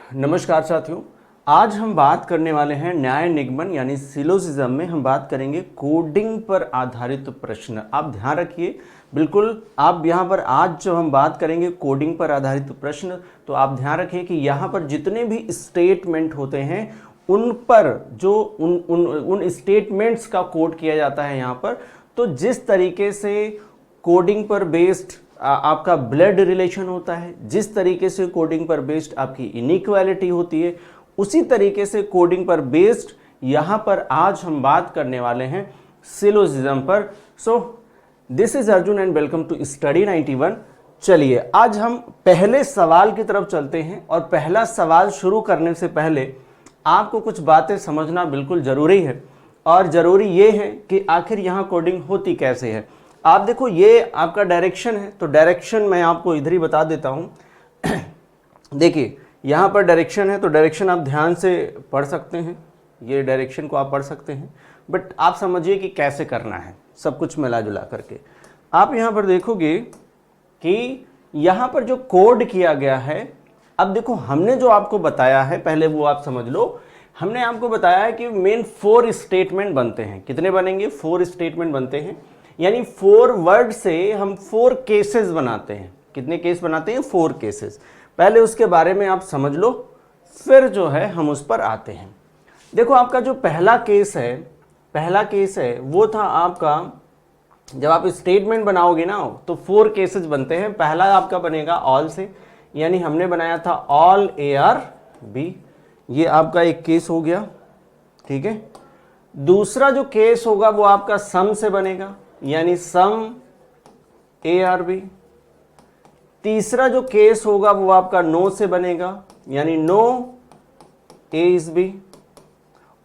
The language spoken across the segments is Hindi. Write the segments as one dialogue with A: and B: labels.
A: नमस्कार साथियों, आज हम बात करने वाले हैं न्याय निगमन यानी सिलोजिज्म में हम बात करेंगे कोडिंग पर आधारित प्रश्न। आप ध्यान रखिए, बिल्कुल आप यहाँ पर आज जो हम बात करेंगे कोडिंग पर आधारित प्रश्न, तो आप ध्यान रखिए कि यहाँ पर जितने भी स्टेटमेंट होते हैं उन पर जो उन स्टेटमेंट्स का कोड किया जाता है यहाँ पर। तो जिस तरीके से कोडिंग पर बेस्ड आपका ब्लड रिलेशन होता है, जिस तरीके से कोडिंग पर बेस्ड आपकी इनइक्वालिटी होती है, उसी तरीके से कोडिंग पर बेस्ड यहाँ पर आज हम बात करने वाले हैं सिलोजिज्म पर। So this is Arjun and welcome to study 91। चलिए आज हम पहले सवाल की तरफ चलते हैं और पहला सवाल शुरू करने से पहले आपको कुछ बातें समझना बिल्कुल ज़रूरी है और ज़रूरी ये है कि आखिर यहाँ कोडिंग होती कैसे है। आप देखो, ये आपका डायरेक्शन है, तो डायरेक्शन मैं आपको इधर ही बता देता हूँ। देखिए यहाँ पर डायरेक्शन है, तो डायरेक्शन आप ध्यान से पढ़ सकते हैं, ये डायरेक्शन को आप पढ़ सकते हैं, बट आप समझिए कि कैसे करना है सब कुछ मिला जुला करके। आप यहाँ पर देखोगे कि यहाँ पर जो कोड किया गया है, अब देखो हमने जो आपको बताया है पहले वो आप समझ लो। हमने आपको बताया है कि मेन 4 स्टेटमेंट बनते हैं। कितने बनेंगे? 4 स्टेटमेंट बनते हैं, यानी 4 वर्ड से हम 4 केसेस बनाते हैं। कितने केस बनाते हैं? 4 केसेस। पहले उसके बारे में आप समझ लो, फिर जो है हम उस पर आते हैं। देखो आपका जो पहला केस है वो था आपका, जब आप स्टेटमेंट बनाओगे ना तो 4 केसेस बनते हैं। पहला आपका बनेगा ऑल से, यानी हमने बनाया था ऑल ARB, ये आपका एक केस हो गया, ठीक है। दूसरा जो केस होगा वो आपका सम से बनेगा, यानी सम ARB। तीसरा जो केस होगा वो आपका नो से बनेगा, यानी नो A is B।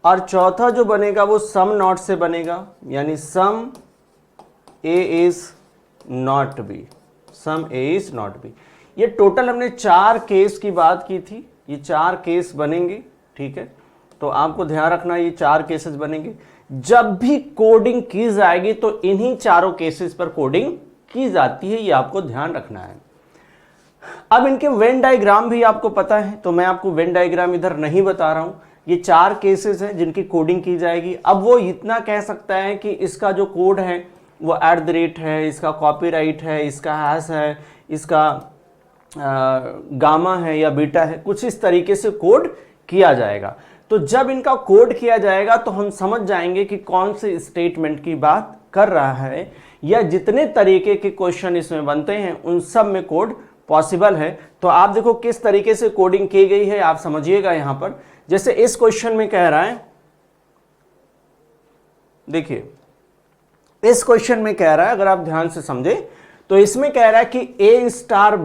A: और चौथा जो बनेगा वो सम नॉट से बनेगा, यानी some A is not B, some A is not B। ये टोटल हमने 4 केस की बात की थी, ये 4 केस बनेंगे, ठीक है। तो आपको ध्यान रखना ये 4 केसेस बनेंगे। जब भी कोडिंग की जाएगी तो इन्हीं चारों केसेस पर कोडिंग की जाती है, ये आपको ध्यान रखना है। अब इनके वेन डायग्राम भी आपको पता है, तो मैं आपको वेन डायग्राम इधर नहीं बता रहा हूं। ये 4 केसेस हैं जिनकी कोडिंग की जाएगी। अब वो इतना कह सकता है कि इसका जो कोड है वो @ है, इसका कॉपीराइट है, इसका हैश है, इसका गामा है या बीटा है, कुछ इस तरीके से कोड किया जाएगा। तो जब इनका कोड किया जाएगा तो हम समझ जाएंगे कि कौन से स्टेटमेंट की बात कर रहा है, या जितने तरीके के क्वेश्चन इसमें बनते हैं उन सब में कोड पॉसिबल है। तो आप देखो किस तरीके से कोडिंग की गई है, आप समझिएगा। यहां पर जैसे इस क्वेश्चन में कह रहा है, देखिए इस क्वेश्चन में कह रहा है, अगर आप ध्यान से समझे तो इसमें कह रहा है कि A*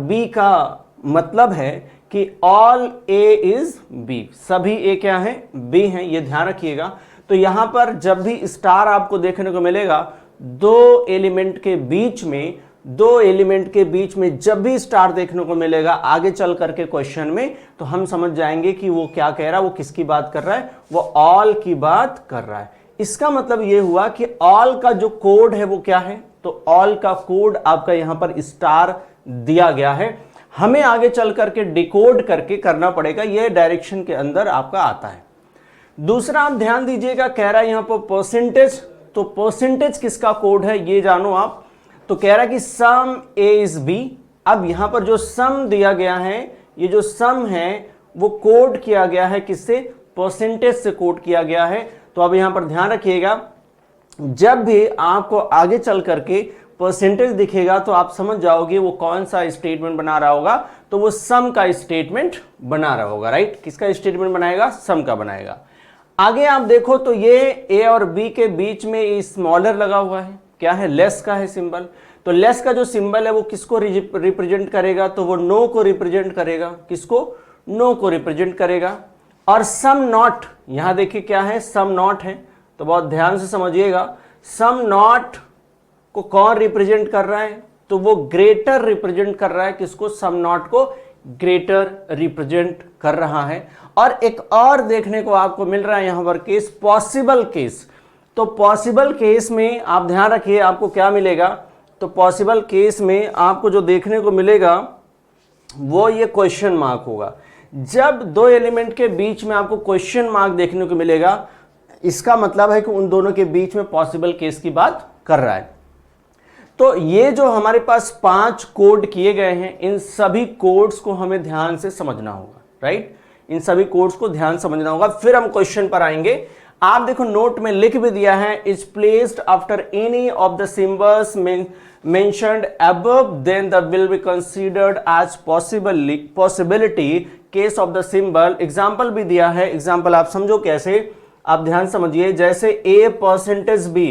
A: B का मतलब है कि ऑल A is B, सभी A क्या है? B हैं, ये ध्यान रखिएगा। तो यहां पर जब भी स्टार आपको देखने को मिलेगा, दो एलिमेंट के बीच में जब भी स्टार देखने को मिलेगा आगे चल करके क्वेश्चन में, तो हम समझ जाएंगे कि वो क्या कह रहा है, वो किसकी बात कर रहा है, वो ऑल की बात कर रहा है। इसका मतलब ये हुआ कि ऑल का जो कोड है वो क्या है, तो ऑल का कोड आपका यहां पर स्टार दिया गया है। हमें आगे चल करके डिकोड करके करना पड़ेगा, ये डायरेक्शन के अंदर आपका आता है। दूसरा आप ध्यान दीजिएगा, कह रहा है यहां पर परसेंटेज, तो परसेंटेज किसका कोड है ये जानो आप। तो कह रहा है कि सम A is B। अब यहां पर जो सम दिया गया है, ये जो सम है वो कोड किया गया है किससे? परसेंटेज से कोड किया गया है। तो अब यहां पर ध्यान रखिएगा, जब भी आपको आगे चल करके परसेंटेज दिखेगा तो आप समझ जाओगे वो कौन सा स्टेटमेंट बना रहा होगा, तो वो सम का स्टेटमेंट बना रहा होगा, राइट। किसका स्टेटमेंट बनाएगा? सम का बनाएगा। आगे आप देखो तो ये A और B के बीच में स्मॉलर लगा हुआ है, क्या है? लेस का है सिंबल। तो लेस का जो सिंबल है वो किसको रिप्रेजेंट करेगा, तो वो नो को रिप्रेजेंट करेगा। किसको? नो को रिप्रेजेंट करेगा। और सम नॉट, यहां देखिए क्या है? सम नॉट है, तो बहुत ध्यान से समझिएगा। सम नॉट को कौन रिप्रेजेंट कर रहा है, तो वो ग्रेटर रिप्रेजेंट कर रहा है। किसको? सम नॉट को ग्रेटर रिप्रेजेंट कर रहा है। और एक और देखने को आपको मिल रहा है यहां पर केस, पॉसिबल केस। तो पॉसिबल केस में आप ध्यान रखिए आपको क्या मिलेगा, तो पॉसिबल केस में आपको जो देखने को मिलेगा वो ये क्वेश्चन मार्क होगा। जब दो एलिमेंट के बीच में आपको क्वेश्चन मार्क देखने को मिलेगा, इसका मतलब है कि उन दोनों के बीच में पॉसिबल केस की बात कर रहा है। तो ये जो हमारे पास 5 कोड किए गए हैं, इन सभी कोड्स को हमें ध्यान से समझना होगा, राइट। इन सभी कोड्स को ध्यान समझना होगा, फिर हम क्वेश्चन पर आएंगे। आप देखो नोट में लिख भी दिया है, is placed after any of the symbols mentioned above, then the will be considered as possibility case of the symbol। Example भी दिया है, एग्जाम्पल आप समझो कैसे, आप ध्यान समझिए। जैसे a%b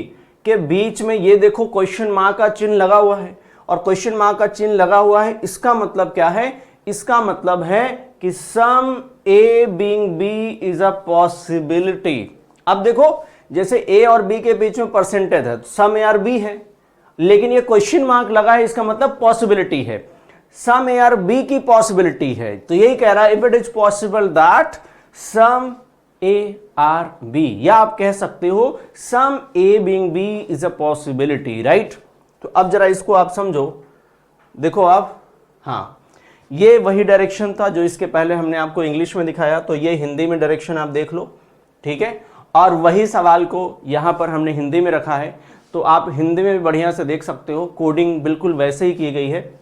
A: के बीच में ये देखो क्वेश्चन मार्क का चिन्ह लगा हुआ है, और क्वेश्चन मार्क का चिन्ह लगा हुआ है, इसका मतलब क्या है? इसका मतलब है कि सम a being b is a possibility। अब देखो जैसे a और b के बीच में परसेंटेज है, सम a और b है, लेकिन ये क्वेश्चन मार्क लगा है, इसका मतलब पॉसिबिलिटी है, सम ए आर बी की पॉसिबिलिटी है। तो यही कह रहा है, if it is possible that some A are B, या आप कह सकते हो some A being B is a possibility, right. तो अब जरा इसको आप समझो, देखो आप, हाँ ये वही डायरेक्शन था जो इसके पहले हमने आपको इंग्लिश में दिखाया, तो ये हिंदी में डायरेक्शन आप देख लो, ठीक है। और वही सवाल को यहां पर हमने हिंदी में रखा है, तो आप हिंदी में भी बढ़िया से देख सकते हो, कोडिंग बिल्कुल वैसे ही की गई है।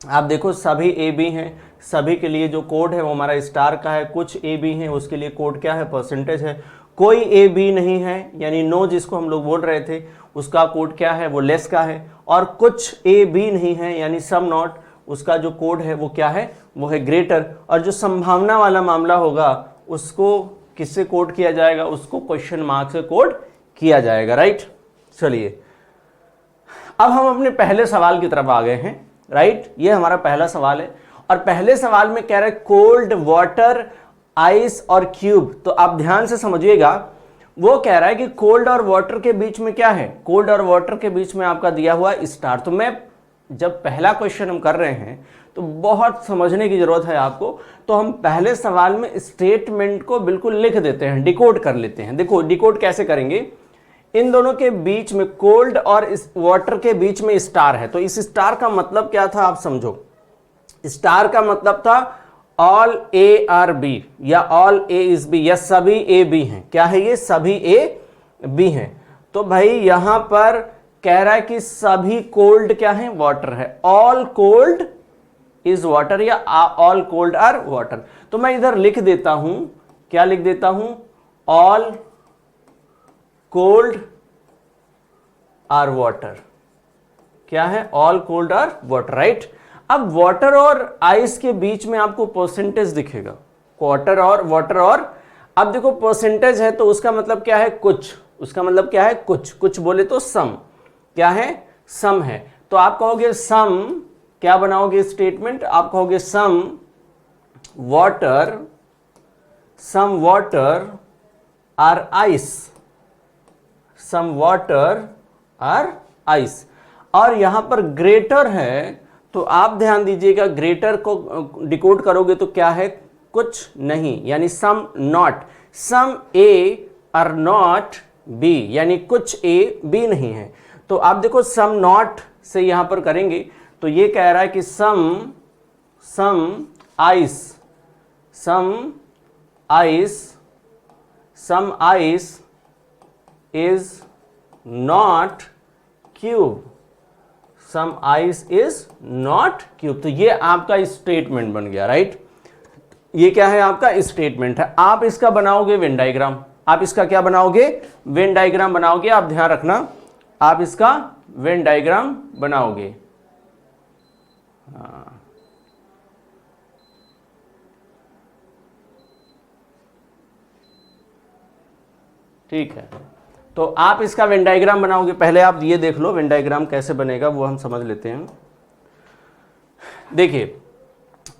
A: आप देखो सभी ए बी हैं, सभी के लिए जो कोड है वो हमारा स्टार का है, कुछ ए बी हैं उसके लिए कोड क्या है? परसेंटेज है। कोई ए बी नहीं है, यानी नो जिसको हम लोग बोल रहे थे, उसका कोड क्या है? वो लेस का है। और कुछ ए बी नहीं है, यानी सम नॉट, उसका जो कोड है वो क्या है? वो है ग्रेटर। और जो संभावना वाला मामला होगा उसको किससे कोड किया जाएगा? उसको क्वेश्चन मार्क से कोड किया जाएगा, राइट। चलिए अब हम अपने पहले सवाल की तरफ आ गए हैं, राइट। ये हमारा पहला सवाल है, और पहले सवाल में कह रहा है कोल्ड वाटर, आइस और क्यूब। तो आप ध्यान से समझिएगा, वो कह रहा है कि कोल्ड और वाटर के बीच में क्या है? कोल्ड और वाटर के बीच में आपका दिया हुआ स्टार। तो मैं जब पहला क्वेश्चन हम कर रहे हैं तो बहुत समझने की जरूरत है आपको, तो हम पहले सवाल में स्टेटमेंट को बिल्कुल लिख देते हैं, डिकोड कर लेते हैं। देखो डिकोड कैसे करेंगे, इन दोनों के बीच में, कोल्ड और इस वाटर के बीच में स्टार है, तो इस स्टार का मतलब क्या था आप समझो। स्टार का मतलब था ऑल ए आर बी, या ऑल ए इज बी, या सभी ए बी हैं। क्या है ये? सभी ए बी हैं। तो भाई यहां पर कह रहा है कि सभी कोल्ड क्या है? वाटर है। ऑल कोल्ड इज वाटर, या ऑल कोल्ड आर वाटर। तो मैं इधर लिख देता हूं, क्या लिख देता हूं? All cold are water. क्या है? All cold are water, right. अब वाटर और आइस के बीच में आपको परसेंटेज दिखेगा, वाटर और अब देखो परसेंटेज है, तो उसका मतलब क्या है? कुछ। उसका मतलब क्या है? कुछ। कुछ बोले तो सम। क्या है? सम है। तो आप कहोगे सम, क्या बनाओगे स्टेटमेंट? आप कहोगे some water are ice, some water are ice. और यहां पर ग्रेटर है, तो आप ध्यान दीजिएगा, ग्रेटर को डिकोड करोगे तो क्या है? कुछ नहीं, यानी some not. Some A are not B, यानी कुछ ए बी नहीं है। तो आप देखो सम नॉट से यहां पर करेंगे तो ये कह रहा है कि some ice is not cube, some ice is not cube. तो ये आपका स्टेटमेंट बन गया, राइट। ये क्या है? आपका स्टेटमेंट है। आप इसका बनाओगे वेन डायग्राम। आप इसका क्या बनाओगे? वेन डायग्राम बनाओगे। आप ध्यान रखना, आप इसका वेन डायग्राम बनाओगे। हाँ, ठीक है। तो आप इसका वेन डायग्राम बनाओगे। पहले आप ये देख लो वेन डायग्राम कैसे बनेगा, वो हम समझ लेते हैं। देखिए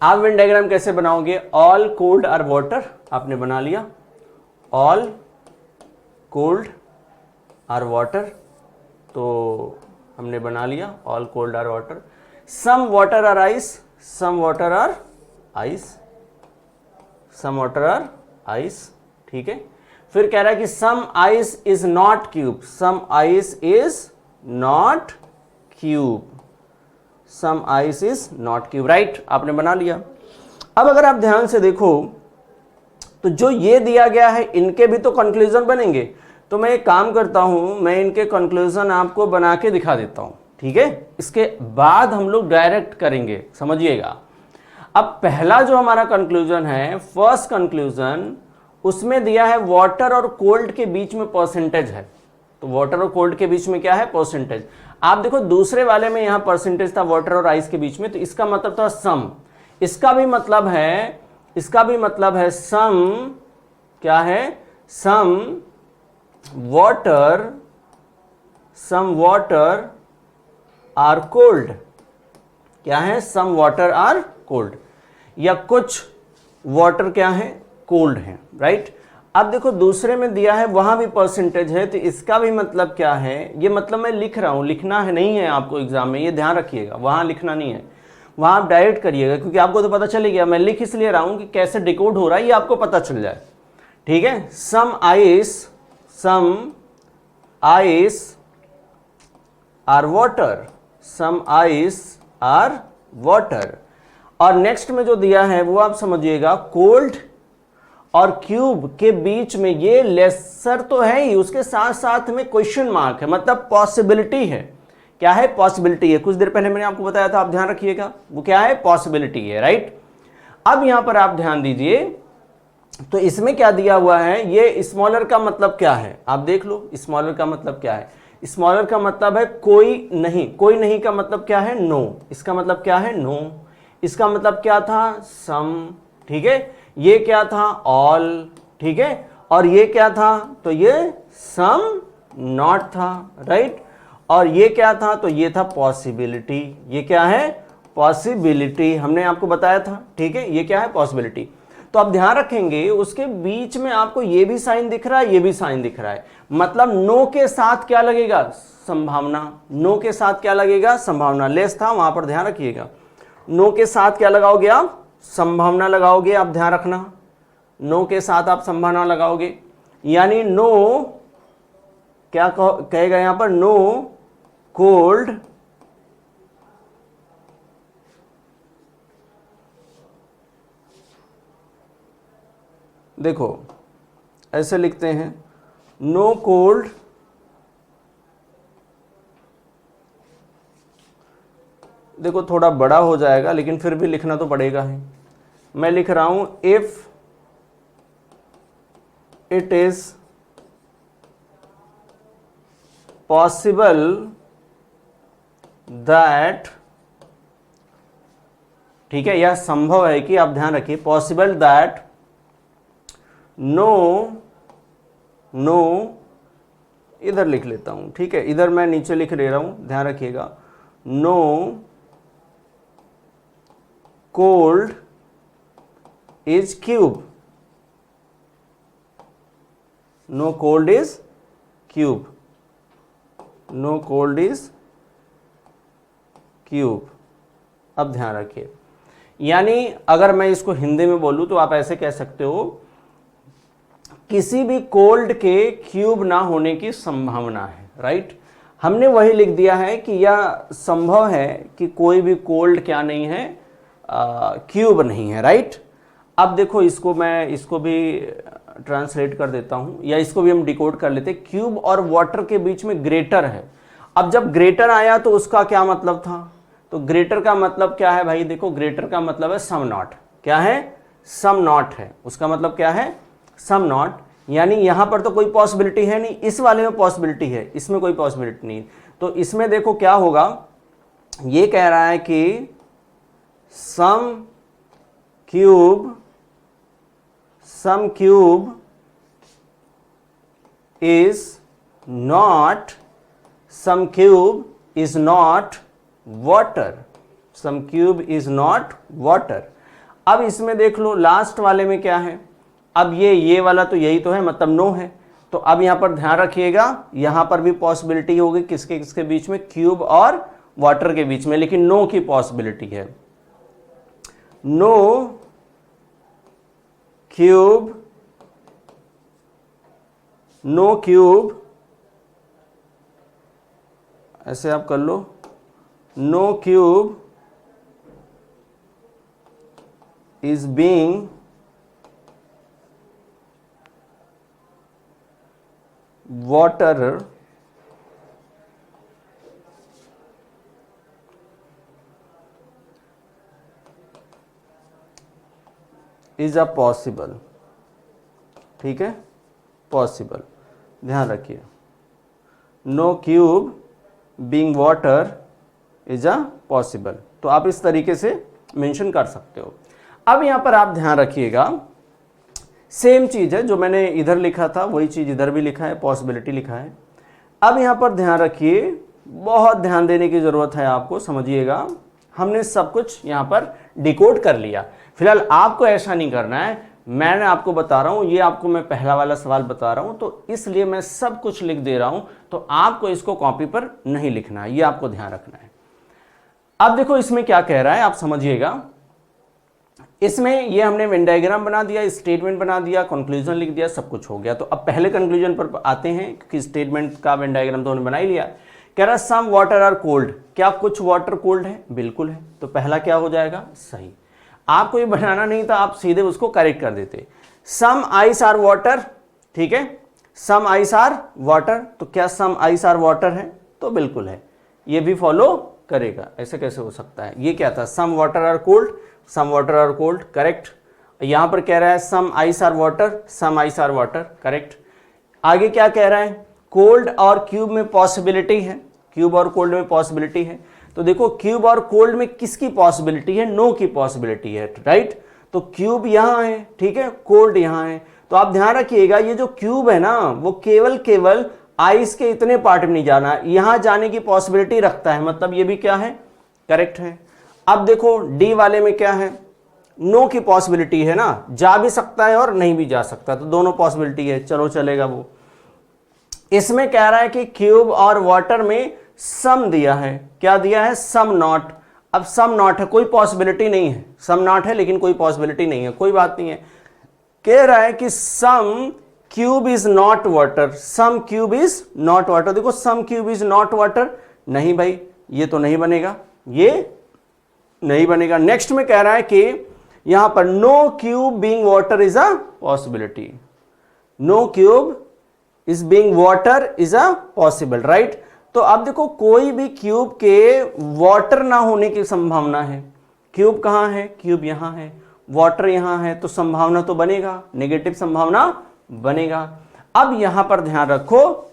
A: आप वेन डायग्राम कैसे बनाओगे? ऑल कोल्ड आर वाटर आपने बना लिया, ऑल कोल्ड आर वाटर, तो हमने बना लिया all cold are water. Some water are ice, some water are ice, some water are ice, ठीक है। फिर कह रहा है कि some ice is not cube, some ice is not cube, some ice is not cube, right. आपने बना लिया। अब अगर आप ध्यान से देखो तो जो ये दिया गया है इनके भी तो कंक्लूजन बनेंगे, तो मैं एक काम करता हूं, मैं इनके कंक्लूजन आपको बना के दिखा देता हूं, ठीक है। इसके बाद हम लोग डायरेक्ट करेंगे, समझिएगा। अब पहला जो हमारा कंक्लूजन है, फर्स्ट कंक्लूजन, उसमें दिया है वाटर और कोल्ड के बीच में परसेंटेज है। तो वाटर और कोल्ड के बीच में क्या है, परसेंटेज। आप देखो दूसरे वाले में यहां परसेंटेज था वाटर और आइस के बीच में, तो इसका मतलब था सम। इसका भी मतलब है सम, क्या है, सम वाटर आर कोल्ड, क्या है, सम वाटर आर कोल्ड, या कुछ वाटर क्या है, कोल्ड है, राइट। अब देखो दूसरे में दिया है वहां भी परसेंटेज है, तो इसका भी मतलब क्या है, ये मतलब मैं लिख रहा हूं, लिखना है नहीं है आपको एग्जाम में, ये ध्यान रखिएगा, वहां लिखना नहीं है, वहां आप डायरेक्ट करिएगा, क्योंकि आपको तो पता चल गया, मैं लिख इसलिए रहा हूं कि कैसे डिकोड हो रहा है ये आपको पता चल जाए, ठीक है। Some ice are water, some ice are water. और नेक्स्ट में जो दिया है वो आप समझिएगा, कोल्ड और क्यूब के बीच में ये लेसर तो है ही, उसके साथ साथ में क्वेश्चन मार्क है, मतलब पॉसिबिलिटी है, क्या है, पॉसिबिलिटी है। कुछ देर पहले मैंने आपको बताया था, आप ध्यान रखिएगा, वो क्या है, पॉसिबिलिटी है, राइट। अब यहां पर आप ध्यान दीजिए, तो इसमें क्या दिया हुआ है, ये स्मॉलर का मतलब क्या है, आप देख लो, स्मॉलर का मतलब क्या है। स्मॉलर का मतलब है कोई नहीं, कोई नहीं का मतलब क्या है, नो, इसका मतलब क्या है, नो। इसका मतलब क्या था, सम, ठीक है। ये क्या था, ऑल, ठीक है। और ये क्या था, तो ये सम नॉट था, राइट। और ये क्या था, तो ये था पॉसिबिलिटी, ये क्या है, पॉसिबिलिटी, हमने आपको बताया था, ठीक है, ये क्या है, पॉसिबिलिटी। तो आप ध्यान रखेंगे उसके बीच में आपको ये भी साइन दिख रहा है, ये भी साइन दिख रहा है, मतलब नो के साथ क्या लगेगा, संभावना, नो के साथ क्या लगेगा, संभावना। लेस था वहां पर, ध्यान रखिएगा, नो के साथ क्या लगाओगे आप, संभावना लगाओगे, आप ध्यान रखना, नो के साथ आप संभावना लगाओगे, यानी नो क्या कहेगा यहां पर, नो कोल्ड देखो ऐसे लिखते हैं, नो कोल्ड देखो थोड़ा बड़ा हो जाएगा लेकिन फिर भी लिखना तो पड़ेगा ही। मैं लिख रहा हूं, if it is possible that, ठीक है, यह संभव है कि, आप ध्यान रखिए, पॉसिबल दैट नो इधर लिख लेता हूं, ठीक है, इधर मैं नीचे लिख ले रहा हूं, ध्यान रखिएगा, no cold is cube, no cold is cube, no cold is cube. अब ध्यान रखिए, यानी अगर मैं इसको हिंदी में बोलूं तो आप ऐसे कह सकते हो, किसी भी कोल्ड के क्यूब ना होने की संभावना है, राइट। हमने वही लिख दिया है कि यह संभव है कि कोई भी कोल्ड क्या नहीं है, क्यूब नहीं है, राइट। अब देखो इसको मैं इसको भी ट्रांसलेट कर देता हूं, या इसको भी हम डिकोड कर लेते, क्यूब और वाटर के बीच में ग्रेटर है। अब जब ग्रेटर आया तो उसका क्या मतलब था, तो ग्रेटर का मतलब क्या है भाई, देखो ग्रेटर का मतलब है सम नॉट, क्या है, सम नॉट है, उसका मतलब क्या है, सम नॉट। यानी यहां पर तो कोई पॉसिबिलिटी है नहीं, इस वाले में पॉसिबिलिटी है, इसमें कोई पॉसिबिलिटी नहीं। तो इसमें देखो क्या होगा, ये कह रहा है कि some cube is not, some cube is not water, some cube is not water. अब इसमें देख लो लास्ट वाले में क्या है, अब ये वाला तो यही तो है, मतलब नो है। तो अब यहां पर ध्यान रखिएगा, यहां पर भी पॉसिबिलिटी होगी किसके किसके बीच में, क्यूब और वाटर के बीच में, लेकिन नो की पॉसिबिलिटी है, नो क्यूब ऐसे आप कर लो, no cube is being water is a possible, ठीक है, पॉसिबल, ध्यान रखिए, no cube being water is a possible. तो आप इस तरीके से मेंशन कर सकते हो। अब यहां पर आप ध्यान रखिएगा, सेम चीज है जो मैंने इधर लिखा था वही चीज इधर भी लिखा है, पॉसिबिलिटी लिखा है। अब यहां पर ध्यान रखिए, बहुत ध्यान देने की जरूरत है आपको, समझिएगा। हमने सब कुछ यहां पर डिकोड कर लिया, फिलहाल आपको ऐसा नहीं करना है, मैंने आपको बता रहा हूं, ये आपको मैं पहला वाला सवाल बता रहा हूं तो इसलिए मैं सब कुछ लिख दे रहा हूं, तो आपको इसको कॉपी पर नहीं लिखना है, ये आपको ध्यान रखना है। अब देखो इसमें क्या कह रहा है, आप समझिएगा। इसमें ये हमने वेन डायग्राम बना दिया, स्टेटमेंट बना दिया, कंक्लूजन लिख दिया, सब कुछ हो गया। तो अब पहले कंक्लूजन पर आते हैं, क्योंकि स्टेटमेंट का वेन डायग्राम तो हमने बना ही लिया। कह रहा सम वाटर आर कोल्ड, क्या कुछ वाटर कोल्ड है? बिल्कुल है। तो पहला क्या हो जाएगा? सही। आपको ये बनाना नहीं था, आप सीधे उसको करेक्ट कर देते। सम आइस आर वाटर, ठीक है, सम आइस आर वाटर, तो क्या सम आइस आर वाटर है? तो बिल्कुल है, ये भी फॉलो करेगा। ऐसे कैसे हो सकता है? ये क्या था? Some water are cold, some water are cold, correct. यहां पर कह रहा है some ice are water, some ice are water, correct. आगे क्या कह रहा है? कोल्ड और क्यूब में पॉसिबिलिटी है, क्यूब और कोल्ड में पॉसिबिलिटी है। तो देखो क्यूब और कोल्ड में किसकी पॉसिबिलिटी है? नो की पॉसिबिलिटी है, राइट। तो क्यूब यहां है, ठीक है, कोल्ड यहां है। तो आप ध्यान रखिएगा, ये जो क्यूब है ना, वो केवल आइस के इतने पार्ट में नहीं जाना, यहां जाने की पॉसिबिलिटी रखता है, मतलब ये भी क्या है? करेक्ट है। अब देखो डी वाले में क्या है? नो की पॉसिबिलिटी है ना, जा भी सकता है और नहीं भी जा सकता, तो दोनों पॉसिबिलिटी है, चलो चलेगा वो। इसमें कह रहा है कि क्यूब और वाटर में सम दिया है, क्या दिया है? Some not. अब सम नॉट है, कोई पॉसिबिलिटी नहीं है, सम नॉट है लेकिन कोई पॉसिबिलिटी नहीं है, कोई बात नहीं है। कह रहा है कि some cube is not water, some cube is not water. देखो some cube is not water, नहीं भाई ये तो नहीं बनेगा, ये नहीं बनेगा। नेक्स्ट में कह रहा है कि यहां पर no cube being water is a possibility, no cube is being water is a possible, right. तो अब देखो कोई भी क्यूब के वाटर ना होने की संभावना है। क्यूब कहां है? क्यूब यहां है, वाटर यहां है, तो संभावना तो बनेगा, नेगेटिव संभावना बनेगा। अब यहां पर ध्यान रखो,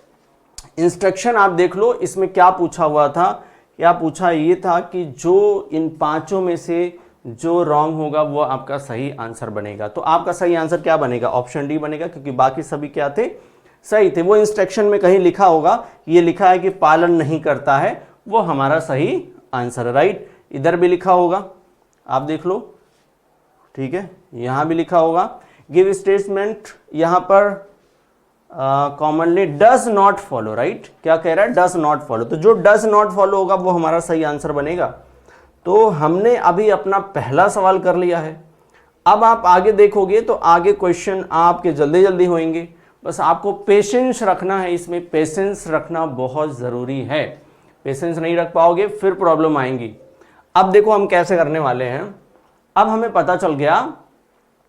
A: इंस्ट्रक्शन आप देख लो, इसमें क्या पूछा हुआ था? क्या पूछा? ये था कि जो इन पांचों में से जो रॉन्ग होगा वो आपका सही आंसर बनेगा। तो आपका सही आंसर क्या बनेगा? ऑप्शन डी बनेगा, क्योंकि बाकी सभी क्या थे? सही थे। वो इंस्ट्रक्शन में कहीं लिखा होगा, ये लिखा है कि पालन नहीं करता है, वो हमारा सही आंसर है, राइट। इधर भी लिखा होगा, आप देख लो, ठीक है, यहां भी लिखा होगा। गिव स्टेटमेंट यहां पर commonly does not follow, right. क्या कह रहा है? Does not follow. तो जो डज नॉट फॉलो होगा वो हमारा सही आंसर बनेगा। तो हमने अभी अपना पहला सवाल कर लिया है। अब आप आगे देखोगे तो आगे क्वेश्चन आपके जल्दी जल्दी होंगे, बस आपको पेशेंस रखना है, इसमें पेशेंस रखना बहुत ज़रूरी है। पेशेंस नहीं रख पाओगे फिर प्रॉब्लम आएंगी। अब देखो हम कैसे करने वाले हैं। अब हमें पता चल गया,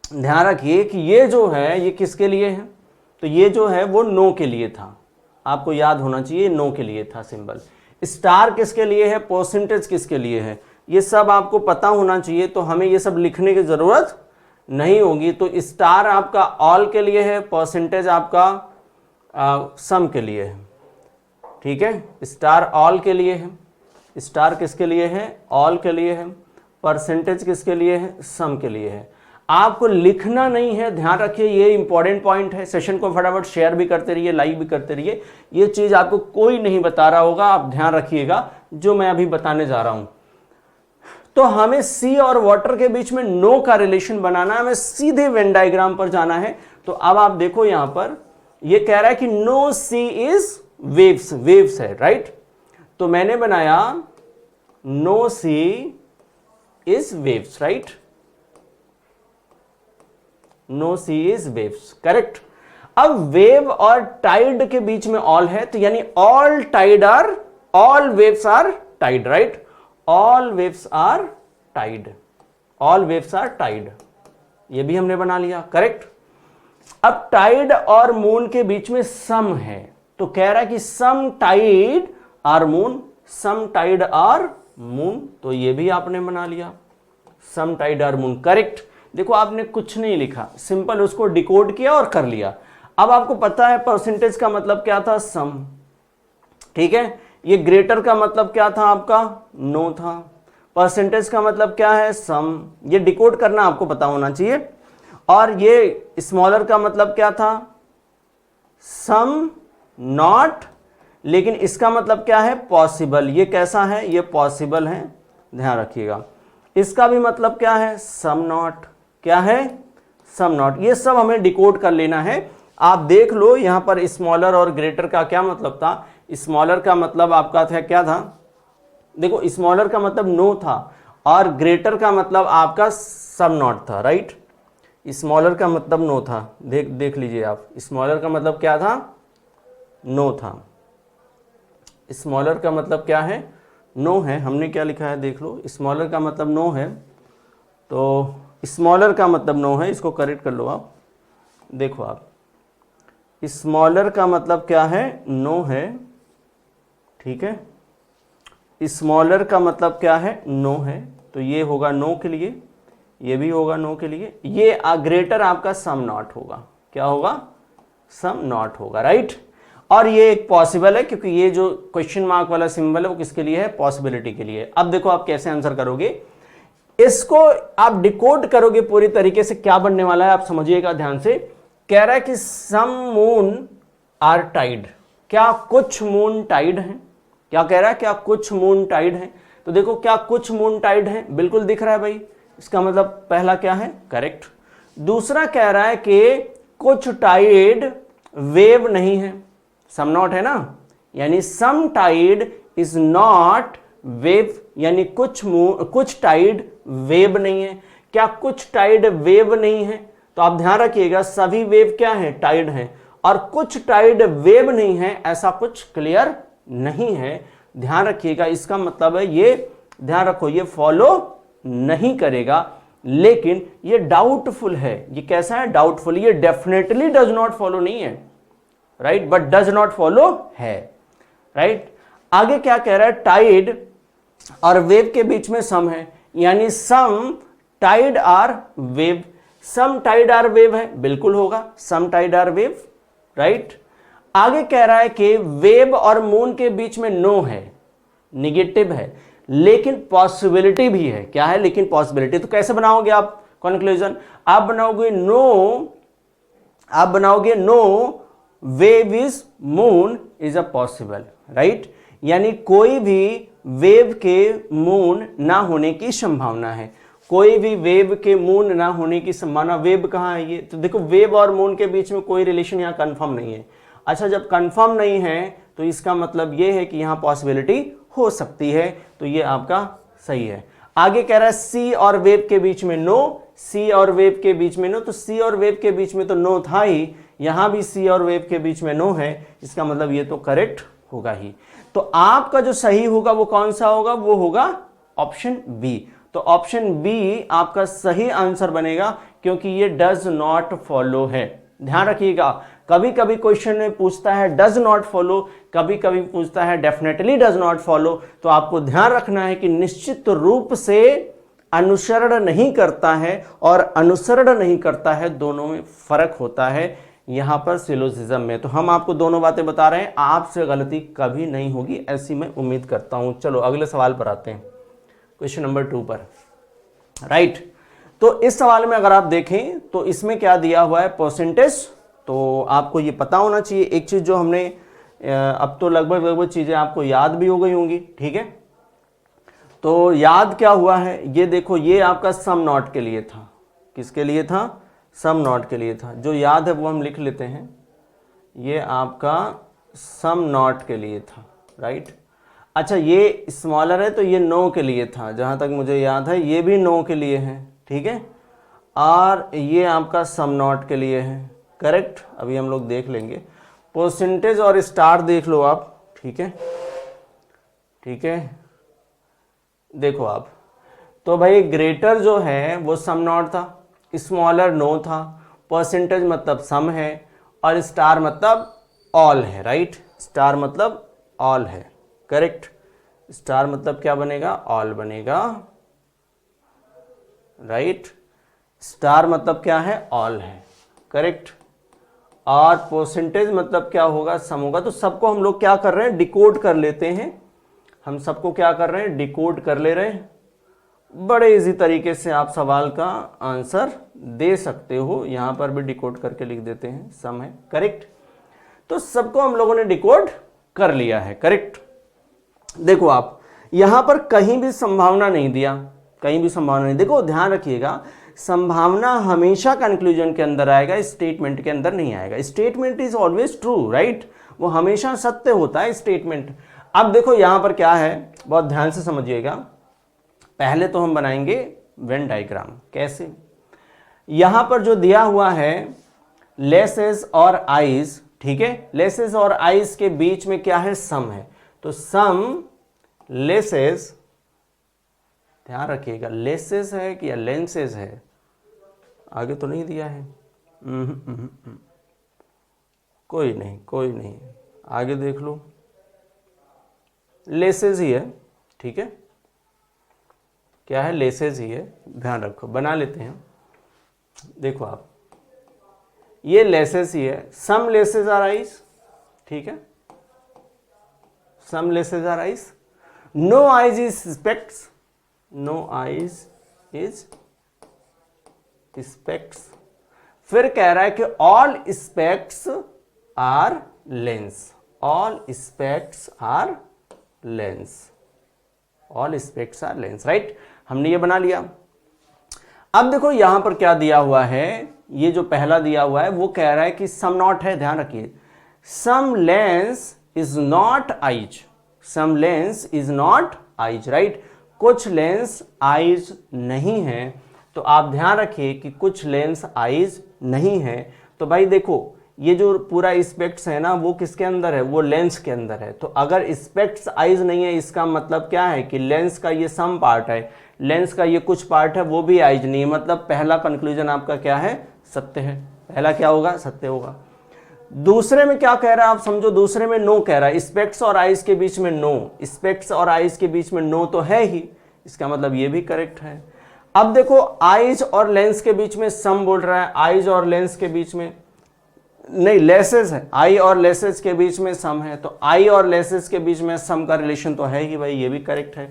A: ध्यान रखिए कि ये जो है ये किसके लिए है? तो ये जो है वो नो के लिए था, आपको याद होना चाहिए, नो के लिए था सिंबल। स्टार किसके लिए है? परसेंटेज किसके लिए है? ये सब आपको पता होना चाहिए, तो हमें ये सब लिखने की ज़रूरत नहीं होगी। तो स्टार आपका ऑल के लिए है, परसेंटेज आपका सम के लिए है, ठीक है। स्टार ऑल के लिए है, स्टार किसके लिए है? ऑल के लिए है। परसेंटेज किसके लिए है? सम के लिए है। आपको लिखना नहीं है, ध्यान रखिए, ये इंपॉर्टेंट पॉइंट है। सेशन को फटाफट शेयर भी करते रहिए, लाइक भी करते रहिए। ये चीज आपको कोई नहीं बता रहा होगा, आप ध्यान रखिएगा जो मैं अभी बताने जा रहा हूं। तो हमें सी और वाटर के बीच में नो का रिलेशन बनाना है, हमें सीधे वेन डायग्राम पर जाना है। तो अब आप देखो यहां पर ये कह रहा है कि no sea is waves, waves है, राइट। तो मैंने बनाया no sea is waves, right. No sea is waves, correct. अब वेव और टाइड के बीच में ऑल है, तो यानी all tide are, all waves are tide, right. All waves are tide, all waves are tide. ये भी हमने बना लिया, करेक्ट। अब टाइड और मून के बीच में सम है, तो कह रहा है कि सम टाइड और मून, सम टाइड और मून, तो ये भी आपने बना लिया, सम टाइड और मून, करेक्ट। देखो आपने कुछ नहीं लिखा, सिंपल उसको डिकोड किया और कर लिया। अब आपको पता है परसेंटेज का मतलब क्या था, सम, ठीक है। ये ग्रेटर का मतलब क्या था आपका, नो था। परसेंटेज का मतलब क्या है, सम। ये डिकोड करना आपको पता होना चाहिए। और ये स्मॉलर का मतलब क्या था, सम नॉट, लेकिन इसका मतलब क्या है, पॉसिबल। ये कैसा है, ये पॉसिबल है, ध्यान रखिएगा। इसका भी मतलब क्या है, सम नॉट, क्या है, सम नॉट। ये सब हमें डिकोड कर लेना है। आप देख लो यहां पर स्मॉलर और ग्रेटर का क्या मतलब था। स्मॉलर का मतलब आपका था क्या था, देखो स्मॉलर का मतलब नो था और ग्रेटर का मतलब आपका सम नॉट था, राइट। स्मॉलर का मतलब नो था, देख लीजिए आप, स्मॉलर का मतलब क्या था, नो था। स्मॉलर का मतलब क्या है, नो है। हमने क्या लिखा है देख लो, स्मॉलर का मतलब नो है, तो स्मॉलर का मतलब नो है, इसको करेक्ट कर लो आप। देखो आप, स्मॉलर का मतलब क्या है, नो है, ठीक है। स्मॉलर का मतलब क्या है, नो है, तो ये होगा नो के लिए, ये भी होगा नो के लिए। ये ग्रेटर आपका सम नॉट होगा, क्या होगा, सम नॉट होगा, राइट। और ये एक पॉसिबल है, क्योंकि ये जो क्वेश्चन मार्क वाला सिंबल है वो किसके लिए है, पॉसिबिलिटी के लिए। अब देखो आप कैसे आंसर करोगे, इसको आप डिकोड करोगे पूरी तरीके से, क्या बनने वाला है आप समझिएगा ध्यान से। कह रहा है कि सम मून आर टाइड, क्या कुछ मून टाइड है, क्या कह रहा है, क्या कुछ मून टाइड है। तो देखो क्या कुछ मून टाइड है, बिल्कुल दिख रहा है भाई, इसका मतलब पहला क्या है, करेक्ट। दूसरा कह रहा है कि कुछ टाइड वेव नहीं है, सम नॉट है ना, यानी some tide is not wave, यानी कुछ टाइड वेव नहीं है। क्या कुछ टाइड वेव नहीं है, तो आप ध्यान रखिएगा सभी वेव क्या है, टाइड है, और कुछ टाइड वेव नहीं है ऐसा कुछ क्लियर नहीं है। ध्यान रखिएगा, इसका मतलब है ये, ध्यान रखो, ये फॉलो नहीं करेगा, लेकिन ये डाउटफुल है। ये कैसा है, डाउटफुल। ये डेफिनेटली डज नॉट फॉलो नहीं है, right, but does not follow है, राइट। आगे क्या कह रहा है, टाइड और वेव के बीच में सम है, यानी some tide are wave. Some tide are wave है, बिल्कुल होगा, some tide are wave, right. आगे कह रहा है कि वेव और मून के बीच में नो है, निगेटिव है, लेकिन पॉसिबिलिटी भी है, क्या है, लेकिन पॉसिबिलिटी। तो कैसे बनाओगे आप कंक्लूजन, आप बनाओगे no wave is moon is a possible, right. यानी कोई भी वेव के मून ना होने की संभावना है, कोई भी वेव के मून ना होने की संभावना। वेव कहाँ है ये, तो देखो वेव और मून के बीच में कोई रिलेशन यहाँ कंफर्म नहीं है। अच्छा, जब कंफर्म नहीं है तो इसका मतलब ये है कि यहाँ पॉसिबिलिटी हो सकती है, तो ये आपका सही है। आगे कह रहा है सी और वेव के बीच में नो, सी और वेव के बीच में नो, तो सी और वेव के बीच में तो नो था ही, यहां भी सी और वेव के बीच में नो है, इसका मतलब ये तो करेक्ट होगा ही। तो आपका जो सही होगा वो कौन सा होगा, वो होगा ऑप्शन बी। तो ऑप्शन बी आपका सही आंसर बनेगा, क्योंकि ये डज नॉट फॉलो है। ध्यान रखिएगा, कभी कभी क्वेश्चन में पूछता है डज नॉट फॉलो, कभी कभी पूछता है डेफिनेटली डज नॉट फॉलो। तो आपको ध्यान रखना है कि निश्चित रूप से अनुसरण नहीं करता है और अनुसरण नहीं करता है, दोनों में फर्क होता है यहां पर सिलोजिज्म में। तो हम आपको दोनों बातें बता रहे हैं, आपसे गलती कभी नहीं होगी, ऐसी मैं उम्मीद करता हूं। चलो अगले सवाल पर आते हैं, क्वेश्चन नंबर 2 पर, राइट। तो इस सवाल में अगर आप देखें तो इसमें क्या दिया हुआ है, परसेंटेज। तो आपको ये पता होना चाहिए एक चीज जो हमने अब तो लगभग चीजें आपको याद भी हो गई होंगी, ठीक है। तो याद क्या हुआ है, ये देखो, ये आपका सम नॉट के लिए था, किसके लिए था, सम नॉट के लिए था। जो याद है वो हम लिख लेते हैं, ये आपका सम नॉट के लिए था, राइट। अच्छा, ये स्मॉलर है तो ये नो के लिए था, जहां तक मुझे याद है ये भी नो के लिए है, ठीक है। और ये आपका सम नॉट के लिए है, करेक्ट। अभी हम लोग देख लेंगे, परसेंटेज और स्टार देख लो आप, ठीक है, ठीक है। देखो आप, तो भाई ग्रेटर जो है वो सम नॉट था, स्मॉलर नो था, परसेंटेज मतलब सम है, और स्टार मतलब ऑल है, राइट। स्टार मतलब ऑल है, करेक्ट। स्टार मतलब क्या बनेगा, ऑल बनेगा, राइट। स्टार मतलब क्या है, ऑल है, करेक्ट। और परसेंटेज मतलब क्या होगा, सम होगा। तो सबको हम लोग क्या कर रहे हैं, डिकोड कर लेते हैं। हम सबको क्या कर रहे हैं, डिकोड कर ले रहे हैं। बड़े इजी तरीके से आप सवाल का आंसर दे सकते हो। यहां पर भी डिकोड करके लिख देते हैं, सम है, करेक्ट। तो सबको हम लोगों ने डिकोड कर लिया है, करेक्ट। देखो आप यहां पर कहीं भी संभावना नहीं दिया, कहीं भी संभावना नहीं। देखो ध्यान रखिएगा, संभावना हमेशा कंक्लूजन के अंदर आएगा, स्टेटमेंट के अंदर नहीं आएगा। Statement is always true, right. वो हमेशा सत्य होता है स्टेटमेंट। अब देखो यहां पर क्या है, बहुत ध्यान से समझिएगा। पहले तो हम बनाएंगे वेन डायग्राम। कैसे, यहां पर जो दिया हुआ है लेसेस और आइज, ठीक है, लेसेस और आइज के बीच में क्या है, सम है। तो सम लेसेस, ध्यान रखिएगा, लेसेस है कि या लेंसेस है, आगे तो नहीं दिया है। कोई नहीं, कोई नहीं, आगे देख लो, लेसेस ही है, ठीक है। क्या है, लेसेस ही है, ध्यान रखो, बना लेते हैं। देखो आप, ये लेसेस ही है। सम लेसेस आर आइज, ठीक है, some lenses are eyes. No eyes is specs, no eyes is specs. फिर कह रहा है कि all specs are lens, all specs are lens, all specs are lens, right. हमने ये बना लिया। अब देखो यहां पर क्या दिया हुआ है, ये जो पहला दिया हुआ है वो कह रहा है कि सम नॉट है, ध्यान रखिए, some lens is not eyes, some lens is not eyes, right. कुछ लेंस आइज नहीं है। तो आप ध्यान रखिए कि कुछ लेंस आइज नहीं है। तो भाई देखो ये जो पूरा स्पेक्ट्स है ना, वो किसके अंदर है, वो लेंस के अंदर है। तो अगर स्पेक्ट्स आइज नहीं है, इसका मतलब क्या है कि लेंस का ये सम पार्ट है, लेंस का ये कुछ पार्ट है, वो भी आइज नहीं है। मतलब पहला कंक्लूजन आपका क्या है, सत्य है। पहला क्या होगा, सत्य होगा। दूसरे में क्या कह रहा है आप समझो, दूसरे में नो कह रहा है, स्पेक्ट्स और आइज के बीच में नो, स्पेक्ट्स और आइज के बीच में नो तो है ही, इसका मतलब ये भी करेक्ट है। अब देखो आइज और लेंस के बीच में सम बोल रहा है, आइज और लेंस के बीच में नहीं, लेसेस है, आई और लेसेस के बीच में सम है। तो आई और लेसेस के बीच में सम का रिलेशन तो है ही भाई, ये भी करेक्ट है।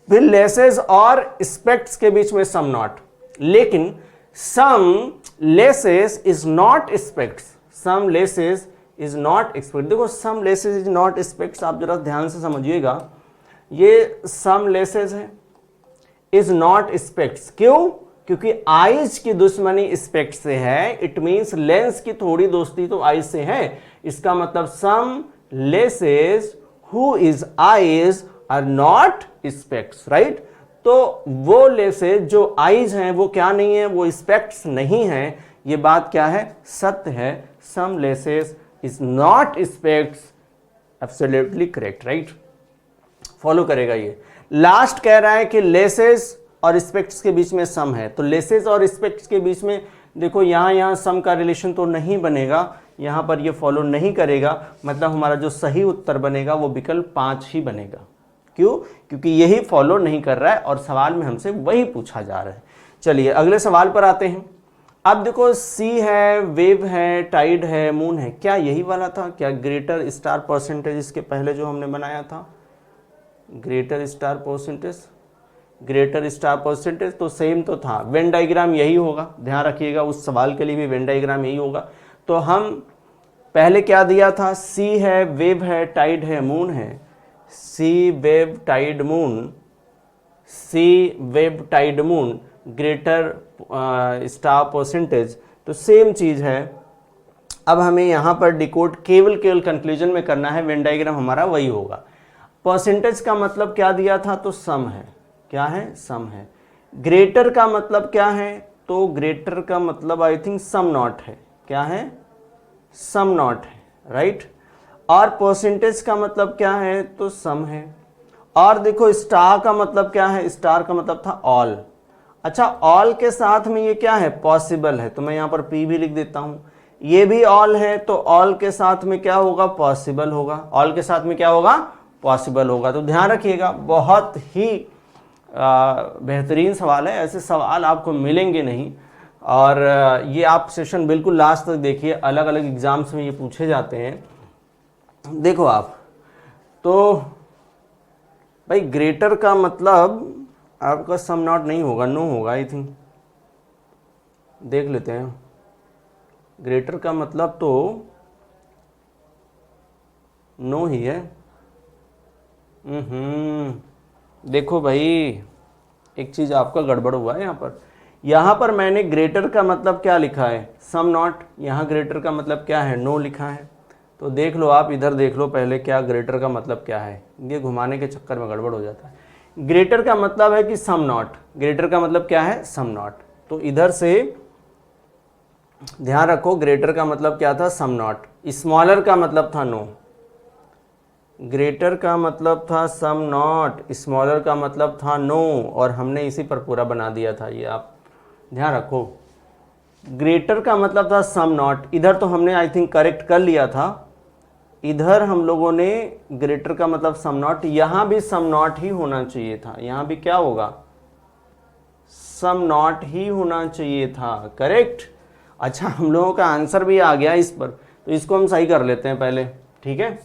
A: फिर लेसेस और स्पेक्ट्स के बीच में सम नॉट, लेकिन some lenses is not specs, some lenses is not specs. देखो some lenses is not specs, आप जरा ध्यान से समझिएगा, ये सम लेसेस है, इज नॉट स्पेक्ट्स। क्यों, क्योंकि आइज की दुश्मनी स्पेक्ट से है, इट मींस लेंस की थोड़ी दोस्ती तो आइज से है। इसका मतलब some lenses who is eyes are not specs, right. तो वो लेसेस जो आइज हैं वो क्या नहीं है, वो स्पेक्ट्स नहीं है। ये बात क्या है, सत्य है। Some lenses is not specs, absolutely correct, right. Follow करेगा ये। लास्ट कह रहा है कि लेसेस और स्पेक्ट्स के बीच में सम है। तो लेसेस और स्पेक्ट्स के बीच में देखो यहां सम का रिलेशन तो नहीं बनेगा, यहां पर ये फॉलो नहीं करेगा। मतलब हमारा जो सही उत्तर बनेगा वो विकल्प 5 ही बनेगा। क्यों, क्योंकि यही फॉलो नहीं कर रहा है और सवाल में हमसे वही पूछा जा रहा है। चलिए अगले सवाल पर आते हैं। अब देखो सी है, वेव है, टाइड है, मून है, क्या यही वाला था क्या, ग्रेटर स्टार परसेंटेज, इसके पहले जो हमने बनाया था greater star percentage, greater star percentage तो सेम तो था। वेन डायग्राम यही होगा, ध्यान रखिएगा, उस सवाल के लिए भी वेन डायग्राम यही होगा। तो हम पहले क्या दिया था, सी है, वेव है, टाइड है, मून है। Sea wave tide moon, sea wave tide moon, greater star percentage, तो सेम चीज है। अब हमें यहां पर डिकोड केवल कंक्लूजन में करना है, वेन डायग्राम हमारा वही होगा। परसेंटेज का मतलब क्या दिया था, तो सम है, क्या है, सम है। ग्रेटर का मतलब क्या है, तो ग्रेटर का मतलब आई थिंक सम नॉट है, क्या है, सम नॉट है, राइट। और परसेंटेज का मतलब क्या है, तो सम है। और देखो स्टार का मतलब क्या है, स्टार का मतलब था ऑल, अच्छा ऑल के साथ में ये क्या है, पॉसिबल है, तो मैं यहाँ पर पी भी लिख देता हूँ। ये भी ऑल है तो ऑल के साथ में क्या होगा, पॉसिबल होगा। ऑल के साथ में क्या होगा, पॉसिबल होगा। तो ध्यान रखिएगा, बहुत ही बेहतरीन सवाल है, ऐसे सवाल आपको मिलेंगे नहीं। और ये आप सेशन बिल्कुल लास्ट तक देखिए, अलग अलग एग्जाम्स में ये पूछे जाते हैं। देखो आप तो भाई ग्रेटर का मतलब आपका सम नॉट नहीं होगा, नो होगा आई थिंक। देख लेते हैं, ग्रेटर का मतलब तो नो ही है। देखो भाई एक चीज आपका गड़बड़ हुआ है यहाँ पर मैंने ग्रेटर का मतलब क्या लिखा है, सम नॉट। यहाँ ग्रेटर का मतलब क्या है, नो लिखा है। तो देख लो आप, इधर देख लो पहले क्या ग्रेटर का मतलब क्या है, ये घुमाने के चक्कर में गड़बड़ हो जाता है। ग्रेटर का मतलब है कि सम नॉट, ग्रेटर का मतलब क्या है, सम नॉट। तो इधर से ध्यान रखो, ग्रेटर का मतलब क्या था, सम नॉट। स्मॉलर का मतलब था नो, ग्रेटर का मतलब था सम नॉट, स्मॉलर का मतलब था नो, और हमने इसी पर पूरा बना दिया था। ये आप ध्यान रखो, ग्रेटर का मतलब था सम नॉट, इधर तो हमने आई थिंक करेक्ट कर लिया था। इधर हम लोगों ने ग्रेटर का मतलब सम नॉट, यहां भी सम नॉट ही होना चाहिए था। यहां भी क्या होगा, सम नॉट ही होना चाहिए था, करेक्ट। अच्छा हम लोगों का आंसर भी आ गया इस पर, तो इसको हम सही कर लेते हैं पहले, ठीक है।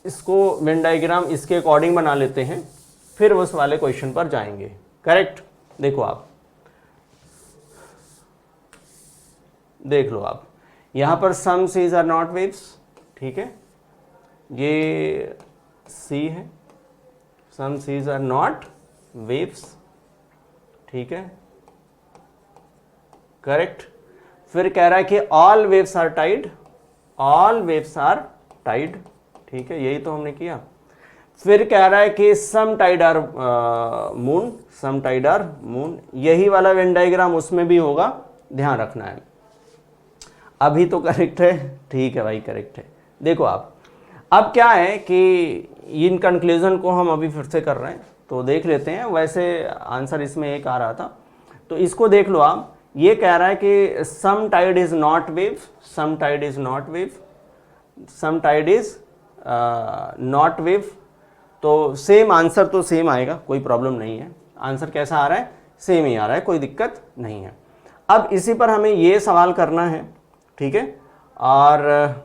A: इसको वेन डायग्राम इसके अकॉर्डिंग बना लेते हैं, फिर उस वाले क्वेश्चन पर जाएंगे, करेक्ट। देखो आप, देख लो आप, यहां पर some seas are not waves, ठीक है, ये सी है, some seas are not waves, ठीक है, करेक्ट। फिर कह रहा है कि all waves are tide, all waves are tide, ठीक है, यही तो हमने किया। फिर कह रहा है कि some tide are moon, some tide are moon, यही वाला वेन डायग्राम उसमें भी होगा, ध्यान रखना है। अभी तो करेक्ट है, ठीक है भाई करेक्ट है। देखो आप, अब क्या है कि इन कंक्लूजन को हम अभी फिर से कर रहे हैं, तो देख लेते हैं। वैसे आंसर इसमें एक आ रहा था, तो इसको देख लो आप। ये कह रहा है कि some tide is not wave, some tide is not wave, some tide is not wave. तो सेम आंसर तो सेम आएगा, कोई प्रॉब्लम नहीं है। आंसर कैसा आ रहा है, सेम ही आ रहा है, कोई दिक्कत नहीं है। अब इसी पर हमें ये सवाल करना है, ठीक है, और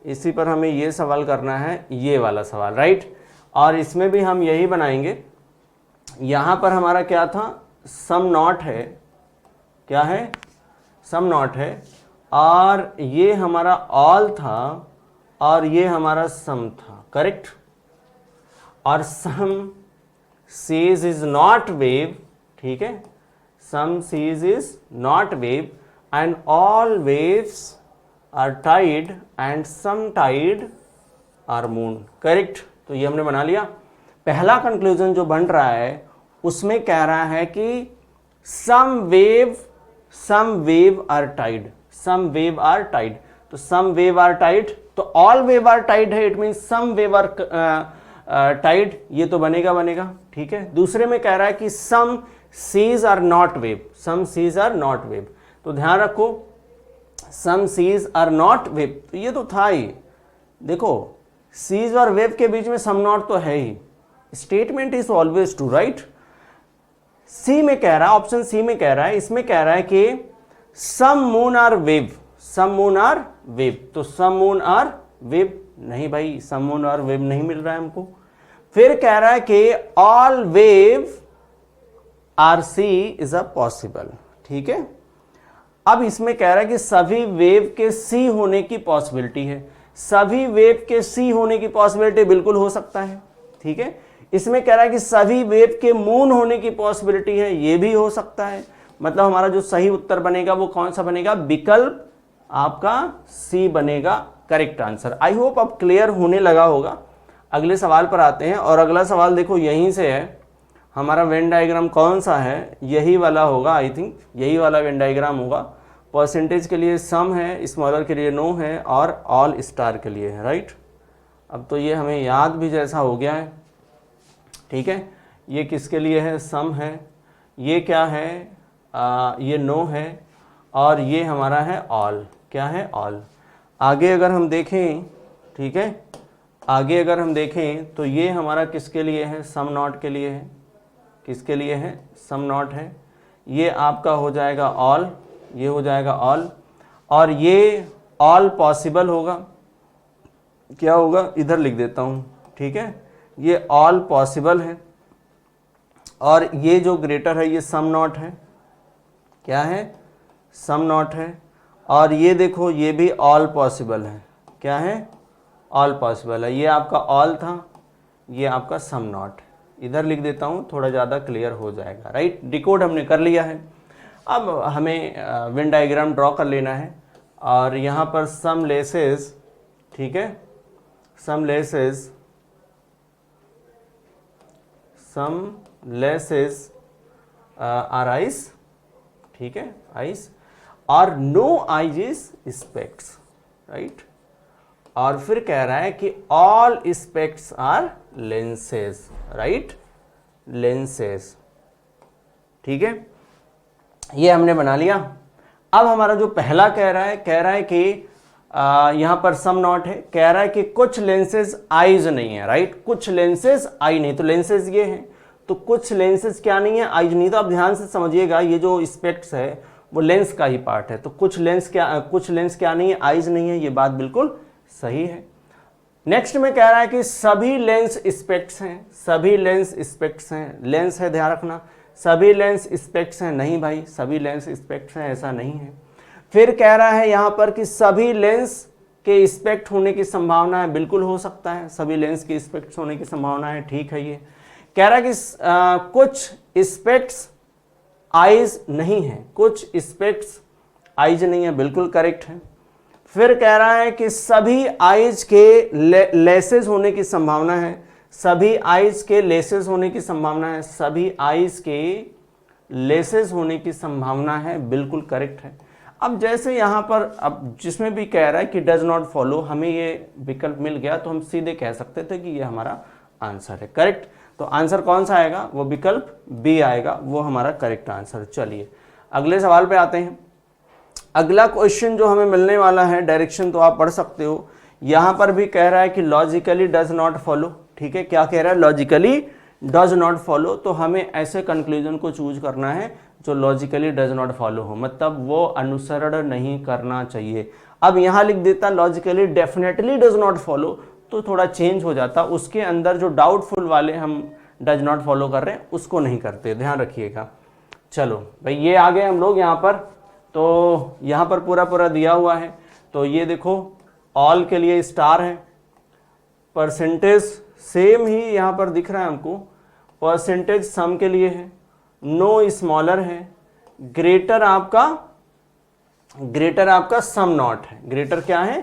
A: इसी पर हमें ये सवाल करना है, ये वाला सवाल, राइट। और इसमें भी हम यही बनाएंगे। यहाँ पर हमारा क्या था, सम नॉट है, क्या है, सम नॉट है, और ये हमारा ऑल था, और ये हमारा सम था, करेक्ट। और some seas is not wave, ठीक है, some seas is not wave, and all waves are tide and some tide are moon, correct. तो ये हमने बना लिया। पहला कंक्लूजन जो बन रहा है उसमें कह रहा है कि some wave are tide, some wave are tide. तो सम वेव आर टाइड, तो ऑल वेव आर टाइड है, it mean some wave are tide, ये तो बनेगा, ठीक है। दूसरे में कह रहा है कि some seas are not wave, some seas are not wave. तो ध्यान रखो, some seas are not wave, तो ये तो था ही। देखो सीज और वेव के बीच में सम नॉट तो है ही, statement is always true, right. C में कह रहा है, ऑप्शन सी में कह रहा है, इसमें कह रहा है कि some moon are wave, some moon are wave. तो सम मून आर वेव नहीं भाई, सम मून आर वेव नहीं मिल रहा है हमको। फिर कह रहा है कि all wave are sea is a possible, ठीक है। अब इसमें कह रहा है कि सभी वेव के सी होने की पॉसिबिलिटी है, सभी वेव के सी होने की पॉसिबिलिटी बिल्कुल हो सकता है, ठीक है। इसमें कह रहा है कि सभी वेव के मून होने की पॉसिबिलिटी है, ये भी हो सकता है। मतलब हमारा जो सही उत्तर बनेगा वो कौन सा बनेगा, विकल्प आपका सी बनेगा करेक्ट आंसर। आई होप अब क्लियर होने लगा होगा। अगले सवाल पर आते हैं, और अगला सवाल देखो यहीं से है। हमारा वेन डायग्राम कौन सा है, यही वाला होगा, आई थिंक यही वाला वेन डायग्राम होगा। परसेंटेज के लिए सम है, स्मॉलर के लिए नो है, और ऑल स्टार के लिए है, राइट। अब तो ये हमें याद भी जैसा हो गया है, ठीक है। ये किसके लिए है, सम है, ये क्या है, ये नो है, और ये हमारा है ऑल। क्या है, ऑल। आगे अगर हम देखें, ठीक है, आगे अगर हम देखें तो ये हमारा किसके लिए है, सम नॉट के लिए है। किसके लिए है, सम नॉट है। ये आपका हो जाएगा ऑल, ये हो जाएगा ऑल, और ये ऑल पॉसिबल होगा। क्या होगा, इधर लिख देता हूँ, ठीक है, ये ऑल पॉसिबल है, और ये जो ग्रेटर है ये सम नॉट है। क्या है, सम नॉट है, और ये देखो ये भी ऑल पॉसिबल है। क्या है, ऑल पॉसिबल है। ये आपका ऑल था, ये आपका सम नॉट। इधर लिख देता हूँ, थोड़ा ज़्यादा क्लियर हो जाएगा, राइट। डिकोड हमने कर लिया है। अब हमें वेन डायग्राम ड्रॉ कर लेना है, और यहाँ पर सम लेसेस, ठीक है, सम लेसेस आर आइस, ठीक है, आइस, और no eyes is specs, right. और फिर कह रहा है कि all specs are lenses, right, lenses, ठीक है, ये हमने बना लिया। अब हमारा जो पहला कह रहा है कि यहां पर सम नॉट है, कह रहा है कि कुछ लेंसेज आइज नहीं है, राइट, कुछ लेंसेज आई नहीं, तो लेंसेज ये हैं, तो कुछ लेंसेज क्या नहीं है, आइज नहीं। तो आप ध्यान से समझिएगा, ये जो स्पेक्ट्स है वो लेंस का ही पार्ट है, तो कुछ लेंस क्या नहीं है, आइज नहीं है, ये बात बिल्कुल सही है। नेक्स्ट में कह रहा है कि सभी लेंस स्पेक्ट्स हैं, सभी लेंस स्पेक्ट्स हैं, लेंस है ध्यान रखना, सभी लेंस स्पेक्ट्स हैं, नहीं भाई सभी लेंस स्पेक्ट्स हैं ऐसा नहीं है। फिर कह रहा है यहां पर कि सभी लेंस के स्पेक्ट होने की संभावना है, बिल्कुल हो सकता है, सभी लेंस के स्पेक्ट्स होने की संभावना है, ठीक है। ये कह रहा है कि कुछ स्पेक्ट्स आइज नहीं है, कुछ स्पेक्ट्स आइज नहीं है, बिल्कुल करेक्ट है। फिर कह रहा है कि सभी आइज के लेसेस होने की संभावना है, सभी आइज के लेसेस होने की संभावना है, सभी आइज के लेसेस होने की संभावना है, बिल्कुल करेक्ट है। अब जैसे यहाँ पर अब जिसमें भी कह रहा है कि डज नॉट फॉलो, हमें ये विकल्प मिल गया तो हम सीधे कह सकते थे कि ये हमारा आंसर है, करेक्ट। तो आंसर कौन सा आएगा, वो विकल्प बी आएगा, वो हमारा करेक्ट आंसर। चलिए अगले सवाल पे आते हैं। अगला क्वेश्चन जो हमें मिलने वाला है, डायरेक्शन तो आप पढ़ सकते हो, यहां पर भी कह रहा है कि लॉजिकली डज नॉट फॉलो, ठीक है। क्या कह रहा है, लॉजिकली डज नॉट फॉलो, तो हमें ऐसे कंक्लूजन को चूज करना है जो लॉजिकली डज नॉट फॉलो हो, मतलब वो अनुसरण नहीं करना चाहिए। अब यहां लिख देता logically definitely does not follow, तो थोड़ा चेंज हो जाता, उसके अंदर जो डाउटफुल वाले हम डज नॉट फॉलो कर रहे हैं उसको नहीं करते, ध्यान रखिएगा। चलो भाई ये आ गए हम लोग यहाँ पर, तो यहाँ पर पूरा पूरा दिया हुआ है, तो ये देखो ऑल के लिए स्टार है, परसेंटेज सेम ही यहाँ पर दिख रहा है हमको, परसेंटेज सम के लिए है, नो स्मॉलर है, ग्रेटर आपका सम नॉट है, ग्रेटर क्या है,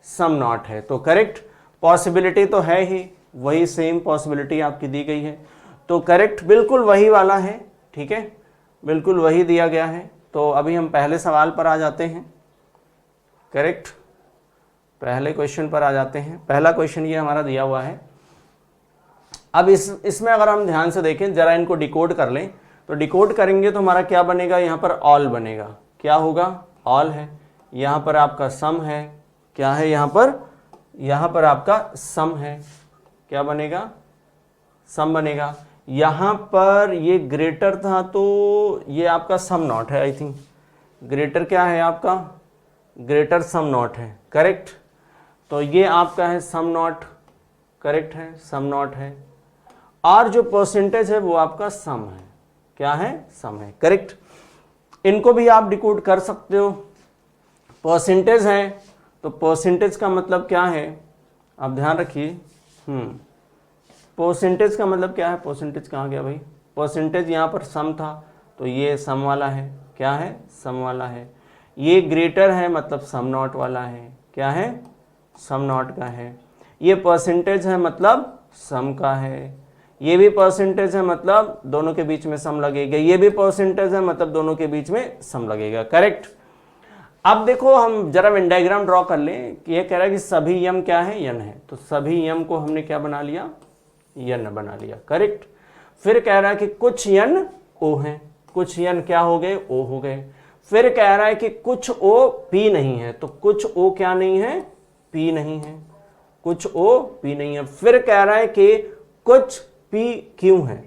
A: सम नॉट है, तो करेक्ट। पॉसिबिलिटी तो है ही, वही सेम पॉसिबिलिटी आपकी दी गई है, तो करेक्ट बिल्कुल वही वाला है, ठीक है, बिल्कुल वही दिया गया है। तो अभी हम पहले सवाल पर आ जाते हैं, करेक्ट, पहले क्वेश्चन पर आ जाते हैं। पहला क्वेश्चन ये हमारा दिया हुआ है। अब इसमें अगर हम ध्यान से देखें, जरा इनको डिकोड कर लें, तो डिकोड करेंगे तो हमारा क्या बनेगा, यहाँ पर ऑल बनेगा, क्या होगा, ऑल है, यहाँ पर आपका सम है, क्या है, यहाँ पर आपका सम है, क्या बनेगा, सम बनेगा। यहाँ पर ये ग्रेटर था तो ये आपका सम नॉट है, आई थिंक ग्रेटर क्या है आपका, ग्रेटर सम नॉट है, करेक्ट। तो ये आपका है सम नॉट, करेक्ट है, सम नॉट है, और जो परसेंटेज है वो आपका सम है, क्या है, सम है, करेक्ट। इनको भी आप डिकोड कर सकते हो। परसेंटेज है तो परसेंटेज का मतलब क्या है, आप ध्यान रखिए, परसेंटेज का मतलब क्या है, परसेंटेज कहाँ गया भाई, परसेंटेज यहाँ पर सम था तो ये सम वाला है, क्या है, सम वाला है। ये ग्रेटर है मतलब सम नॉट वाला है, क्या है, सम नॉट का है। ये परसेंटेज है मतलब सम का है, ये भी परसेंटेज है मतलब दोनों के बीच में सम लगेगा, ये भी परसेंटेज है मतलब दोनों के बीच में सम लगेगा, करेक्ट। अब देखो हम जरा वेन डायग्राम ड्रॉ कर लें कि ये कह रहा है कि सभी यम क्या है, यन है, तो सभी यम को हमने क्या बना लिया, यन बना लिया, करेक्ट। फिर कह रहा है कि कुछ यन ओ हैं, कुछ यन क्या हो गए, ओ हो गए। फिर कह रहा है कि कुछ ओ पी नहीं है, तो कुछ ओ क्या नहीं है, पी नहीं है, कुछ ओ पी नहीं है। फिर कह रहा है कि कुछ पी क्यों है,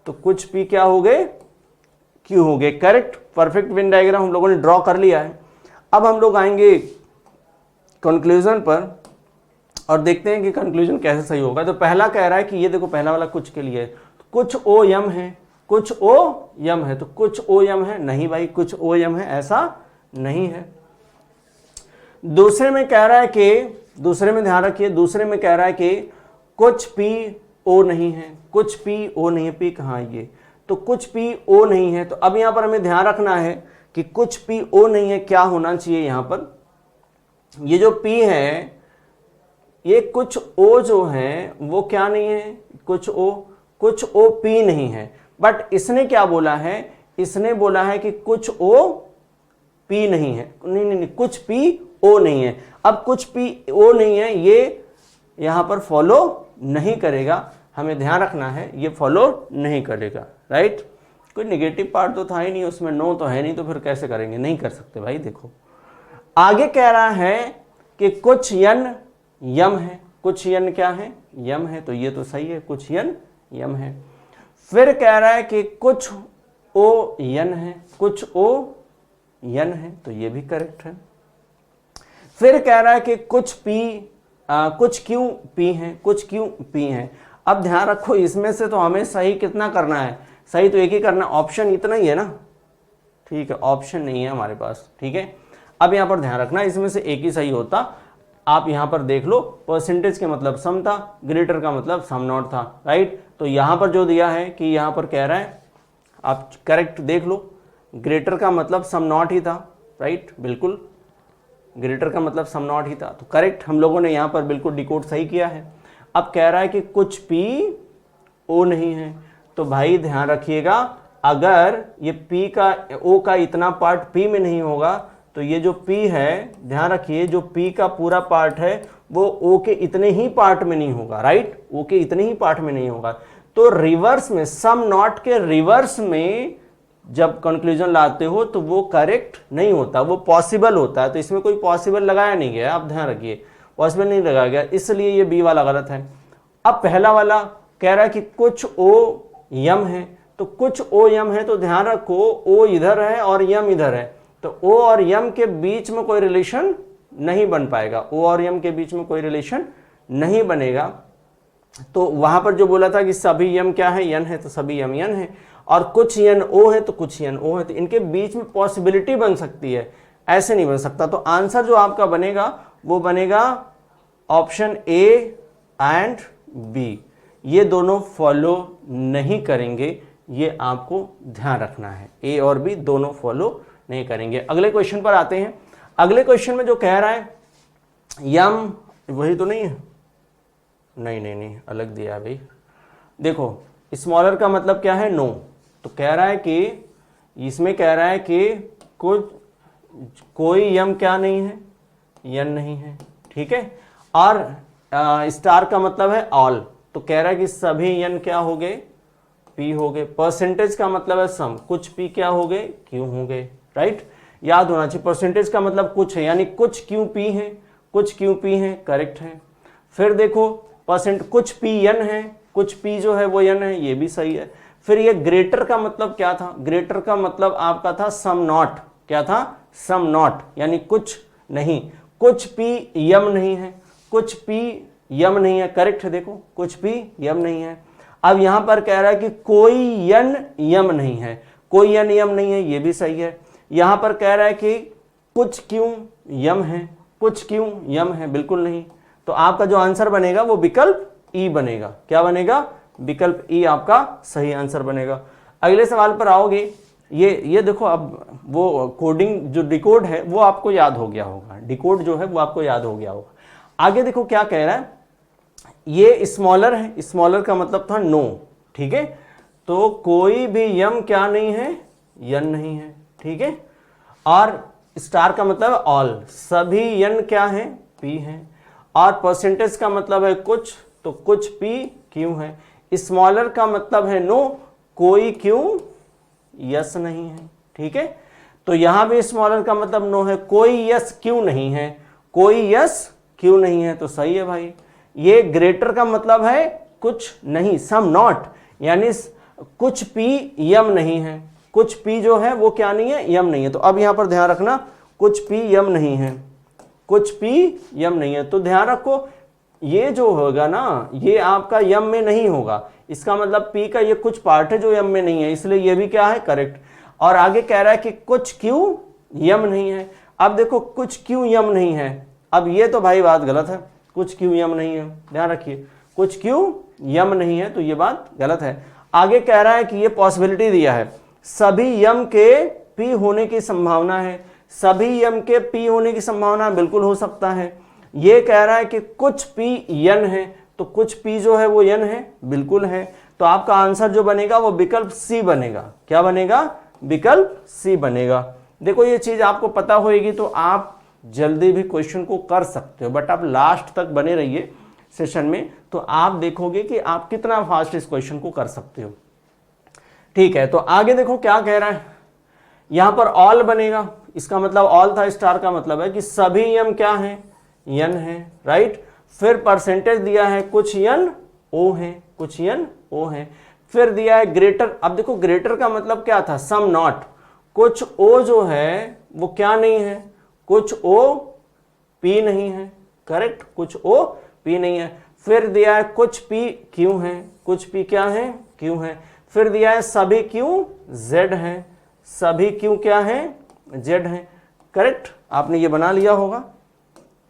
A: तो कुछ पी क्या हो गए, क्यों हो गए। करेक्ट, परफेक्ट वेन डायग्राम हम लोगों ने ड्रॉ कर लिया है। अब हम लोग आएंगे कंक्लूजन पर और देखते हैं कि कंक्लूजन कैसे सही होगा। तो पहला कह रहा है कि ये देखो पहला वाला कुछ के लिए तो कुछ ओ यम है, कुछ ओ यम है, तो कुछ ओ यम है, नहीं भाई कुछ ओ यम है ऐसा नहीं है। दूसरे में कह रहा है कि, दूसरे में ध्यान रखिए, दूसरे में कह रहा है कि कुछ पी ओ नहीं है, कुछ पी ओ नहीं है, पी कहाँ है ये, तो कुछ पी ओ नहीं है। तो अब यहां पर हमें ध्यान रखना है कि कुछ पी ओ नहीं है क्या होना चाहिए यहां पर, ये जो पी है ये कुछ ओ जो है वो क्या नहीं है, कुछ ओ पी नहीं है। बट इसने क्या बोला है, इसने बोला है कि कुछ ओ पी नहीं है, नहीं, कुछ पी ओ नहीं है। अब कुछ पी ओ नहीं है ये यहां पर फॉलो नहीं करेगा, हमें ध्यान रखना है ये फॉलो नहीं करेगा, राइट। कोई निगेटिव पार्ट तो था ही नहीं उसमें, नो तो है नहीं, तो फिर कैसे करेंगे, नहीं कर सकते भाई। देखो आगे कह रहा है कि कुछ यन यम है, कुछ यन क्या है, यम है, तो ये तो सही है, कुछ यन यम है। फिर कह रहा है कि कुछ ओ यन है, कुछ ओ यन है, तो ये भी करेक्ट है। फिर कह रहा है कि कुछ कुछ क्यों पी है, कुछ क्यों पी है। अब ध्यान रखो इसमें से तो हमें सही कितना करना है, सही तो एक ही करना, ऑप्शन इतना ही है ना, ठीक है, ऑप्शन नहीं है हमारे पास, ठीक है। अब यहां पर ध्यान रखना इसमें से एक ही सही होता। आप यहां पर देख लो, परसेंटेज के मतलब सम था, ग्रेटर का मतलब सम नॉट था, राइट। तो यहां पर जो दिया है कि यहां पर कह रहा है, आप करेक्ट देख लो, ग्रेटर का मतलब सम नॉट ही था, राइट, बिल्कुल ग्रेटर का मतलब सम नॉट ही था, तो करेक्ट हम लोगों ने यहां पर बिल्कुल डिकोड सही किया है। अब कह रहा है कि कुछ पी ओ नहीं है, तो भाई ध्यान रखिएगा अगर ये पी का ओ का इतना पार्ट पी में नहीं होगा तो ये जो P है, ध्यान रखिए जो P का पूरा पार्ट है वो O के इतने ही पार्ट में नहीं होगा, राइट, O के इतने ही पार्ट में नहीं होगा। तो रिवर्स में, सम नॉट के रिवर्स में जब कंक्लूजन लाते हो तो वो करेक्ट नहीं होता, वो पॉसिबल होता है। तो इसमें कोई पॉसिबल लगाया नहीं गया, आप ध्यान रखिए पॉसिबल नहीं लगाया गया, इसलिए ये बी वाला गलत है। अब पहला वाला कह रहा है कि कुछ ओ यम है, तो कुछ ओ यम है, तो ध्यान रखो ओ इधर है और यम इधर है, तो ओ और यम के बीच में कोई रिलेशन नहीं बन पाएगा, ओ और यम के बीच में कोई रिलेशन नहीं बनेगा। तो वहां पर जो बोला था कि सभी यम क्या है, यन है, तो सभी यम यन है, और कुछ यन ओ है तो कुछ यन ओ है, तो इनके बीच में पॉसिबिलिटी बन सकती है, ऐसे नहीं बन सकता। तो आंसर जो आपका बनेगा वो बनेगा ऑप्शन ए एंड बी, ये दोनों फॉलो नहीं करेंगे, ये आपको ध्यान रखना है, ए और बी दोनों फॉलो नहीं करेंगे। अगले क्वेश्चन पर आते हैं। अगले क्वेश्चन में जो कह रहा है यम, वही तो नहीं है, नहीं अलग दिया है भाई। देखो स्मॉलर का मतलब क्या है, नो, तो कह रहा है कि इसमें कह रहा है कि कोई यम क्या नहीं है, यन नहीं है, ठीक है। और स्टार का मतलब है ऑल, तो कह रहा है कि सभी यन क्या हो गए, पी हो गए। परसेंटेज का मतलब है सम, कुछ पी क्या हो गए, क्यों हो गए, राइट, याद होना चाहिए। परसेंटेज का मतलब कुछ है, यानी कुछ क्यों पी है, कुछ क्यों पी है, करेक्ट है। फिर देखो कुछ पी यन है, कुछ पी जो है वो यन है, ये भी सही है। फिर ये ग्रेटर का मतलब क्या था, ग्रेटर का मतलब आपका था सम नॉट, क्या था, सम नॉट, यानी कुछ नहीं, कुछ पी यम नहीं है, कुछ पी यम नहीं है, करेक्ट है। देखो कुछ पी यम नहीं है। अब यहां पर कह रहा है कि कोई यन यम नहीं है, कोई यन यम नहीं है, ये भी सही है। यहां पर कह रहा है कि कुछ क्यों यम है, कुछ क्यों यम है, बिल्कुल नहीं। तो आपका जो आंसर बनेगा वो विकल्प ई बनेगा, क्या बनेगा, विकल्प ई आपका सही आंसर बनेगा। अगले सवाल पर आओगे, ये देखो, अब वो कोडिंग जो डिकोड है वो आपको याद हो गया होगा, डिकोड जो है वो आपको याद हो गया होगा। आगे देखो क्या कह रहा है, ये स्मॉलर है, स्मॉलर का मतलब था नो, ठीक है, तो कोई भी यम क्या नहीं है, यन नहीं है, ठीक है। और स्टार का मतलब है ऑल, सभी यन क्या है, पी है। और परसेंटेज का मतलब है कुछ, तो कुछ पी क्यों है। स्मॉलर का मतलब है नो, कोई क्यों यस नहीं है, ठीक है। तो यहां भी स्मॉलर का मतलब नो है, कोई यस क्यों नहीं है, कोई यस क्यों नहीं है, तो सही है भाई। ये ग्रेटर का मतलब है कुछ नहीं, सम नॉट, यानी कुछ पी यम नहीं है, कुछ पी जो है वो क्या नहीं है, यम नहीं है। तो अब यहां पर ध्यान रखना, कुछ पी यम नहीं है, कुछ पी यम नहीं है, तो ध्यान रखो ये जो होगा ना ये आपका यम में नहीं होगा, इसका मतलब पी का ये कुछ पार्ट है जो यम में नहीं है, इसलिए ये भी क्या है, करेक्ट। और आगे कह रहा है कि कुछ क्यों यम नहीं है। अब देखो कुछ क्यों यम नहीं है, अब ये तो भाई बात गलत है, कुछ क्यों यम नहीं है, ध्यान रखिए, कुछ क्यों यम नहीं है, तो ये बात गलत है। आगे कह रहा है कि ये पॉसिबिलिटी दिया है, सभी यम के पी होने की संभावना है, सभी यम के पी होने की संभावना बिल्कुल हो सकता है। ये कह रहा है कि कुछ पी यन है, तो कुछ पी जो है वो यन है, बिल्कुल है। तो आपका आंसर जो बनेगा वो विकल्प सी बनेगा। क्या बनेगा, विकल्प सी बनेगा। देखो ये चीज आपको पता होगी तो आप जल्दी भी क्वेश्चन को कर सकते हो, बट आप लास्ट तक बने रहिए सेशन में, तो आप देखोगे कि आप कितना फास्ट इस क्वेश्चन को कर सकते हो, ठीक है। तो आगे देखो क्या कह रहा है, यहां पर ऑल बनेगा, इसका मतलब ऑल था, स्टार का मतलब है कि सभी यम क्या है, यन है, राइट। फिर परसेंटेज दिया है, कुछ यन ओ है, कुछ यन ओ है। फिर दिया है ग्रेटर, अब देखो ग्रेटर का मतलब क्या था, सम नॉट, कुछ ओ जो है वो क्या नहीं है, कुछ ओ पी नहीं है, करेक्ट, कुछ ओ पी नहीं है। फिर दिया है कुछ पी क्यों है, कुछ पी क्या है, क्यों है। फिर दिया है सभी क्यों जेड है, सभी क्यों क्या है, जेड है, करेक्ट, आपने ये बना लिया होगा।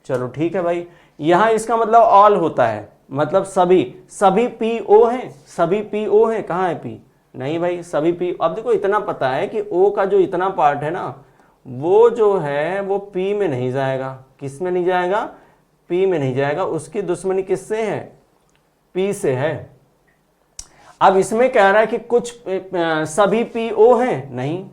A: चलो ठीक है भाई, यहां इसका मतलब ऑल होता है, मतलब सभी पी ओ है, सभी पी ओ है, कहाँ है पी, नहीं भाई सभी पी। अब देखो इतना पता है कि ओ का जो इतना पार्ट है ना वो जो है वो पी में नहीं जाएगा, किस में नहीं जाएगा, पी में नहीं जाएगा, उसकी दुश्मनी किससे है, पी से है। अब इसमें कह रहा है कि कुछ सभी पी ओ है, नहीं।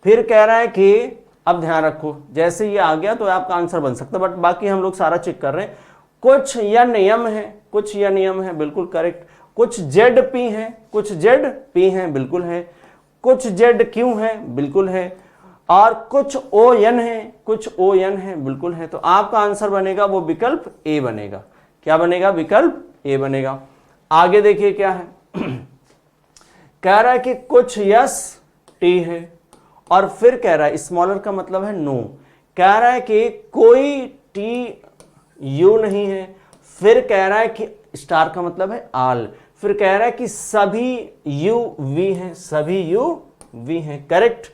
A: फिर कह रहा है कि अब ध्यान रखो, जैसे ये आ गया तो आपका आंसर बन सकता है, बट बाकी हम लोग सारा चेक कर रहे हैं। कुछ या नियम है, कुछ या नियम है, बिल्कुल करेक्ट। कुछ जेड पी है, कुछ जेड पी है, बिल्कुल है। कुछ जेड क्यों है, बिल्कुल है। और कुछ ओ एन है, कुछ ओ एन है, बिल्कुल है। तो आपका आंसर बनेगा वो विकल्प ए बनेगा। क्या बनेगा, विकल्प ए बनेगा। आगे देखिए क्या है कह रहा है कि कुछ यस टी है, और फिर कह रहा है स्मॉलर का मतलब है नो, कह रहा है कि कोई टी यू नहीं है। फिर कह रहा है कि स्टार का मतलब है आल। फिर कह रहा है कि सभी यू वी हैं, सभी यू वी हैं, करेक्ट।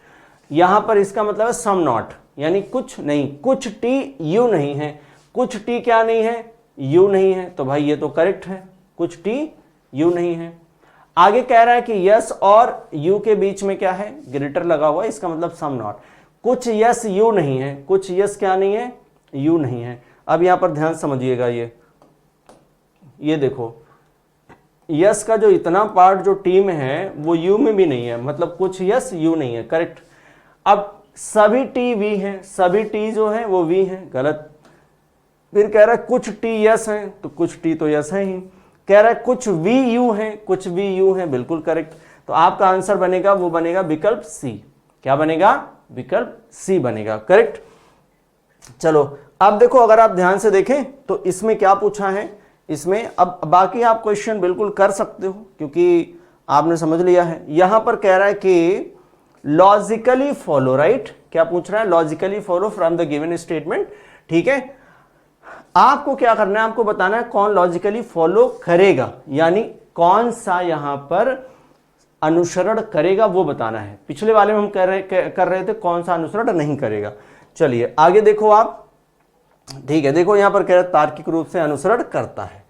A: यहां पर इसका मतलब है सम नॉट, यानी कुछ नहीं, कुछ टी यू नहीं है, कुछ टी क्या नहीं है, यू नहीं है। तो भाई ये तो करेक्ट है, कुछ टी यू नहीं है। आगे कह रहा है कि यस और यू के बीच में क्या है, ग्रेटर लगा हुआ है, इसका मतलब सम नॉट। कुछ यस यू नहीं है, कुछ यस क्या नहीं है, यू नहीं है। अब यहां पर ध्यान समझिएगा, ये देखो यस का जो इतना पार्ट जो टी में है वो यू में भी नहीं है, मतलब कुछ यस यू नहीं है, करेक्ट। अब सभी टी वी है, सभी टी जो है वो वी है, गलत। फिर कह रहा है कुछ टी यस है, तो कुछ टी तो यस है ही। कह रहा है कुछ वी यू है, कुछ वी यू है, बिल्कुल करेक्ट। तो आपका आंसर बनेगा वो बनेगा विकल्प सी। क्या बनेगा, विकल्प सी बनेगा, करेक्ट। चलो अब देखो, अगर आप ध्यान से देखें तो इसमें क्या पूछा है, इसमें अब बाकी आप क्वेश्चन बिल्कुल कर सकते हो क्योंकि आपने समझ लिया है। यहां पर कह रहा है कि लॉजिकली फॉलो, राइट। क्या पूछ रहा है, logically follow from the given statement, ठीक है। आपको क्या करना है, आपको बताना है कौन लॉजिकली फॉलो करेगा, यानी कौन सा यहां पर अनुसरण करेगा वो बताना है। पिछले वाले में हम कर रहे थे कौन सा अनुसरण नहीं करेगा। चलिए आगे देखो आप, ठीक है। देखो यहां पर कह रहे तार्किक रूप से अनुसरण करता है।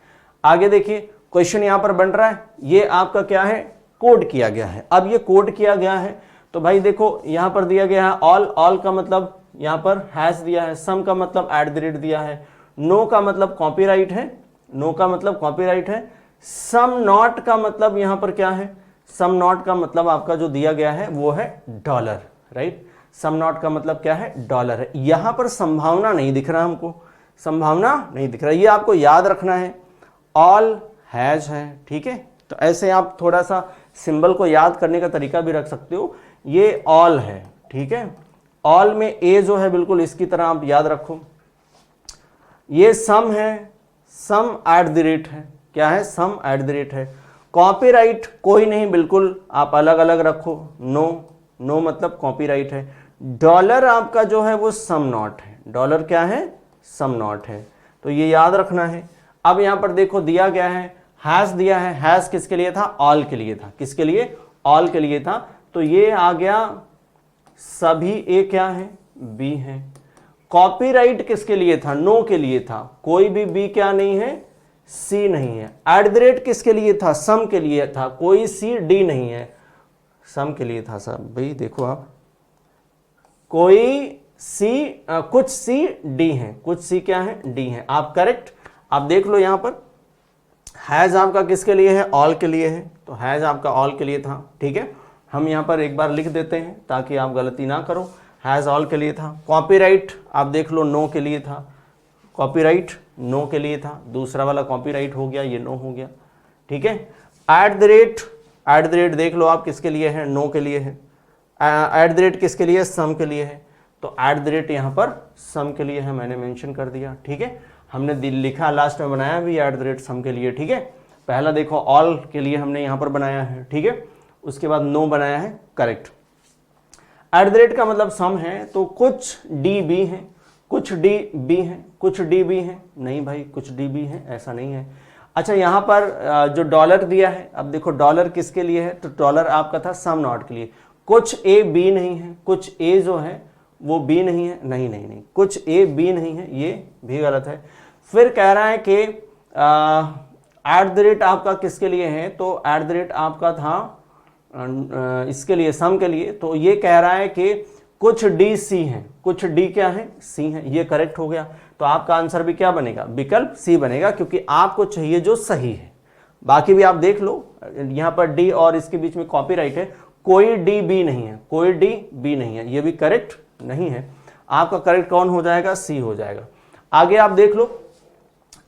A: आगे देखिए क्वेश्चन यहां पर बन रहा है, ये आपका क्या है, कोड किया गया है। अब ये कोड किया गया है तो भाई देखो यहां पर दिया गया है ऑल, ऑल का मतलब यहां पर हैश दिया है, सम का मतलब एट द रेट दिया है, नो का मतलब कॉपीराइट है, नो का मतलब कॉपीराइट है, सम नॉट का मतलब यहां पर क्या है, सम नॉट का मतलब आपका जो दिया गया है वो है डॉलर, राइट। सम नॉट का मतलब क्या है, डॉलर है। यहां पर संभावना नहीं दिख रहा हमको, संभावना नहीं दिख रहा, ये आपको याद रखना है। ऑल हैज है, ठीक है। तो ऐसे आप थोड़ा सा सिंबल को याद करने का तरीका भी रख सकते हो ये ऑल है, ठीक है। ऑल में ए जो है बिल्कुल इसकी तरह आप याद रखो। ये सम है, सम एट द रेट है, क्या है, सम एट द रेट है। कॉपीराइट कोई नहीं, बिल्कुल आप अलग अलग रखो, नो, नो मतलब कॉपीराइट है। डॉलर आपका जो है वो सम नॉट है, डॉलर क्या है, सम नॉट है, तो ये याद रखना है। अब यहां पर देखो दिया क्या है, हैज दिया है, हैज किसके लिए था, ऑल के लिए था, किसके लिए, ऑल के लिए था, तो ये आ गया सभी ए क्या है, बी है। कॉपीराइट किसके लिए था, नो के लिए था, कोई भी बी क्या नहीं है, सी नहीं है। एट द रेट किसके लिए था, सम के लिए था, कोई सी डी नहीं है, सम के लिए था सब भाई, देखो आप, कोई सी कुछ सी डी है, कुछ सी क्या है, डी है, आप करेक्ट। आप देख लो यहां पर हैज आपका किसके लिए है, ऑल के लिए है, तो हैज आपका ऑल के लिए था, ठीक है। हम यहां पर एक बार लिख देते हैं ताकि आप गलती ना करो, हैज ऑल के लिए था। कॉपीराइट आप देख लो नो के लिए था, कॉपीराइट नो के लिए था, दूसरा वाला कॉपीराइट हो गया, ये नो हो गया, ठीक है। At the rate, at the rate देख लो आप किसके लिए है, नो के लिए है। एट द रेट किसके लिए, सम के लिए है, तो एट द रेट यहां पर सम के लिए है, मैंने मेंशन कर दिया, ठीक है। हमने लिखा लास्ट में बनाया भी एट द रेट सम के लिए, ठीक है। पहला देखो ऑल के लिए हमने यहां पर बनाया है, ठीक है, उसके बाद नो बनाया है, करेक्ट। एट द रेट का मतलब सम है, तो कुछ डी बी है, कुछ डी बी है, कुछ डी बी है, नहीं भाई कुछ डी बी है ऐसा नहीं है। अच्छा यहां पर जो डॉलर दिया है, अब देखो डॉलर किसके लिए है, तो डॉलर आपका था सम नॉट के लिए। कुछ ए बी नहीं है, कुछ ए जो है वो बी नहीं है, नहीं नहीं नहीं, कुछ ए बी नहीं है, ये भी गलत है। फिर कह रहा है कि एट द रेट आपका किसके लिए है, तो एट द रेट आपका था इसके लिए, सम के लिए, तो ये कह रहा है कि कुछ डी सी है, कुछ डी क्या है, सी है, ये करेक्ट हो गया। तो आपका आंसर भी क्या बनेगा, विकल्प सी बनेगा, क्योंकि आपको चाहिए जो सही है। बाकी भी आप देख लो, यहां पर डी और इसके बीच में कॉपीराइट है, कोई डी बी नहीं है, कोई डी बी नहीं है, ये भी करेक्ट नहीं है। आपका करेक्ट कौन हो जाएगा, सी हो जाएगा। आगे आप देख लो,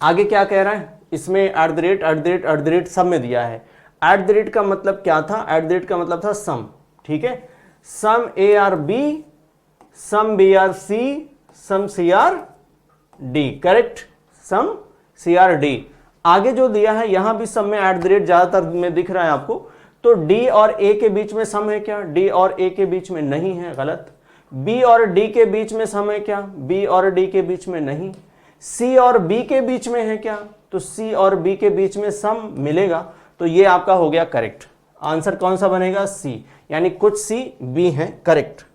A: आगे क्या कह रहा है, इसमें eight the rate, at the rate, at the rate सब में दिया है। एट द रेट का मतलब क्या था, एट द रेट का मतलब था सम, ठीक है। Some A are B, some B are C, some C are D, correct, some C are D. आगे जो दिया है यहां भी सम में एट द रेट ज्यादातर में दिख रहा है आपको, तो डी और ए के बीच में सम है क्या, डी और ए के बीच में नहीं है, गलत। बी और डी के बीच में सम है क्या, बी और डी के बीच में नहीं। सी और बी के बीच में है क्या, तो सी और बी के बीच में सम मिलेगा, तो ये आपका हो गया करेक्ट। आंसर कौन सा बनेगा, सी, यानी कुछ सी बी है, करेक्ट।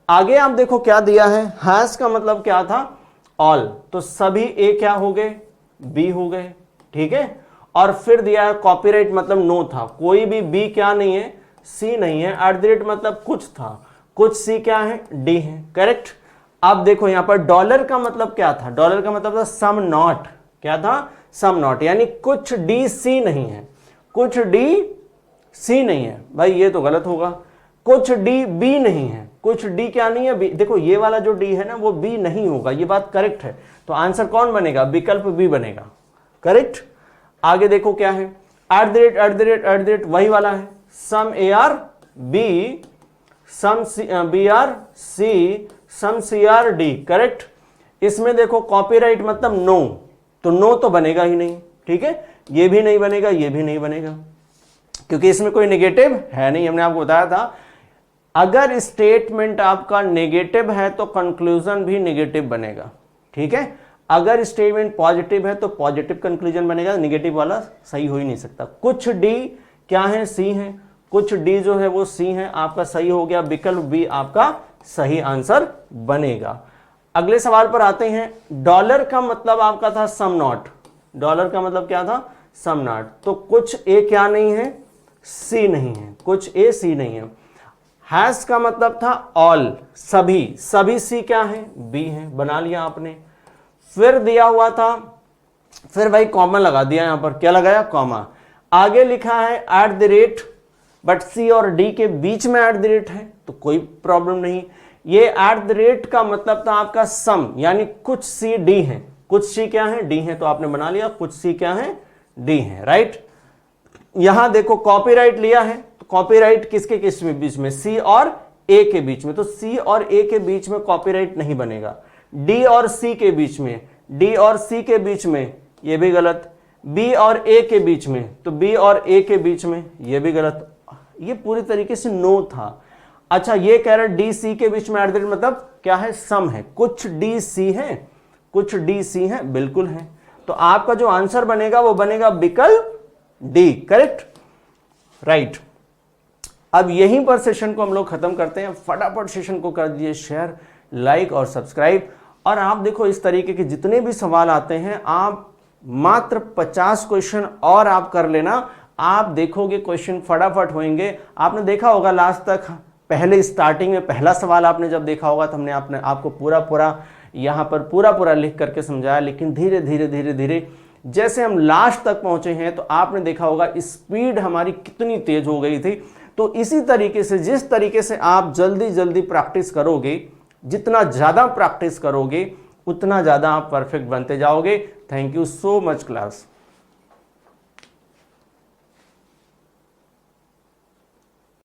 A: आगे आप देखो क्या दिया है, हैज का मतलब क्या था, ऑल, तो सभी ए क्या हो गए, बी हो गए, ठीक है। और फिर दिया है कॉपीराइट मतलब नो था, कोई भी बी क्या नहीं है, सी नहीं है। एट द रेट मतलब कुछ था, कुछ सी क्या है, डी है, करेक्ट। अब देखो यहां पर डॉलर का मतलब क्या था, डॉलर का मतलब था सम नॉट, क्या था, सम नॉट, यानी कुछ डी सी नहीं है, कुछ डी सी नहीं है, भाई ये तो गलत होगा। कुछ डी बी नहीं है, कुछ डी क्या नहीं है, बी, देखो ये वाला जो डी है ना वो बी नहीं होगा, ये बात करेक्ट है। तो आंसर कौन बनेगा, विकल्प बी बनेगा, करेक्ट। आगे देखो क्या है, at the rate, at the rate, at the rate वही वाला है, some A are B, some B are C, some C are D, correct. इसमें देखो कॉपीराइट मतलब नो, तो नो तो बनेगा ही नहीं, ठीक है, ये भी नहीं बनेगा, ये भी नहीं बनेगा, क्योंकि इसमें कोई नेगेटिव है नहीं। हमने आपको बताया था अगर स्टेटमेंट आपका नेगेटिव है तो कंक्लूजन भी नेगेटिव बनेगा, ठीक है। अगर स्टेटमेंट पॉजिटिव है तो पॉजिटिव कंक्लूजन बनेगा, नेगेटिव वाला सही हो ही नहीं सकता। कुछ डी क्या है, सी है, कुछ डी जो है वो सी है, आपका सही हो गया, विकल्प बी आपका सही आंसर बनेगा। अगले सवाल पर आते हैं। डॉलर का मतलब आपका था सम नॉट, डॉलर का मतलब क्या था, सम नॉट, तो कुछ ए क्या नहीं है, सी नहीं है, कुछ ए सी नहीं है। हैज का मतलब था ऑल, सभी, सभी सी क्या है, बी है, बना लिया आपने। फिर दिया हुआ था, फिर भाई कॉमा लगा दिया, यहां पर क्या लगाया, कॉमा। आगे लिखा है एट द रेट, बट सी और डी के बीच में एट द रेट है तो कोई प्रॉब्लम नहीं। ये एट द रेट का मतलब था आपका सम, यानी कुछ सी डी है, कुछ सी क्या है, डी है, तो आपने बना लिया कुछ सी क्या है, डी है, राइट। यहां देखो कॉपीराइट लिया है, तो कॉपीराइट किसके किस बीच में, सी और ए के बीच में, तो सी और ए के बीच में कॉपीराइट नहीं बनेगा। डी और सी के बीच में, डी और सी के बीच में, ये भी गलत। बी और ए के बीच में, तो बी और ए के बीच में, ये भी गलत। ये पूरी तरीके से नो था। अच्छा, ये कह रहा है डी सी के बीच में एट द रेट, मतलब क्या है, सम है। कुछ डी सी है, कुछ डी सी है, बिल्कुल है। तो आपका जो आंसर बनेगा वो बनेगा विकल्प डी, करेक्ट, राइट। अब यहीं पर सेशन को हम लोग खत्म करते हैं। फटाफट सेशन को कर दीजिए शेयर, लाइक और सब्सक्राइब। और आप देखो इस तरीके के जितने भी सवाल आते हैं, आप मात्र 50 क्वेश्चन और आप कर लेना, आप देखोगे क्वेश्चन फटाफट होंगे। आपने देखा होगा लास्ट तक, पहले स्टार्टिंग में पहला सवाल आपने जब देखा होगा तो हमने आपको पूरा यहाँ पर पूरा लिख करके समझाया, लेकिन धीरे धीरे जैसे हम लास्ट तक पहुंचे हैं तो आपने देखा होगा स्पीड हमारी कितनी तेज हो गई थी। तो इसी तरीके से, जिस तरीके से आप जल्दी प्रैक्टिस करोगे, जितना ज़्यादा प्रैक्टिस करोगे उतना ज़्यादा आप परफेक्ट बनते जाओगे। Thank you so much class.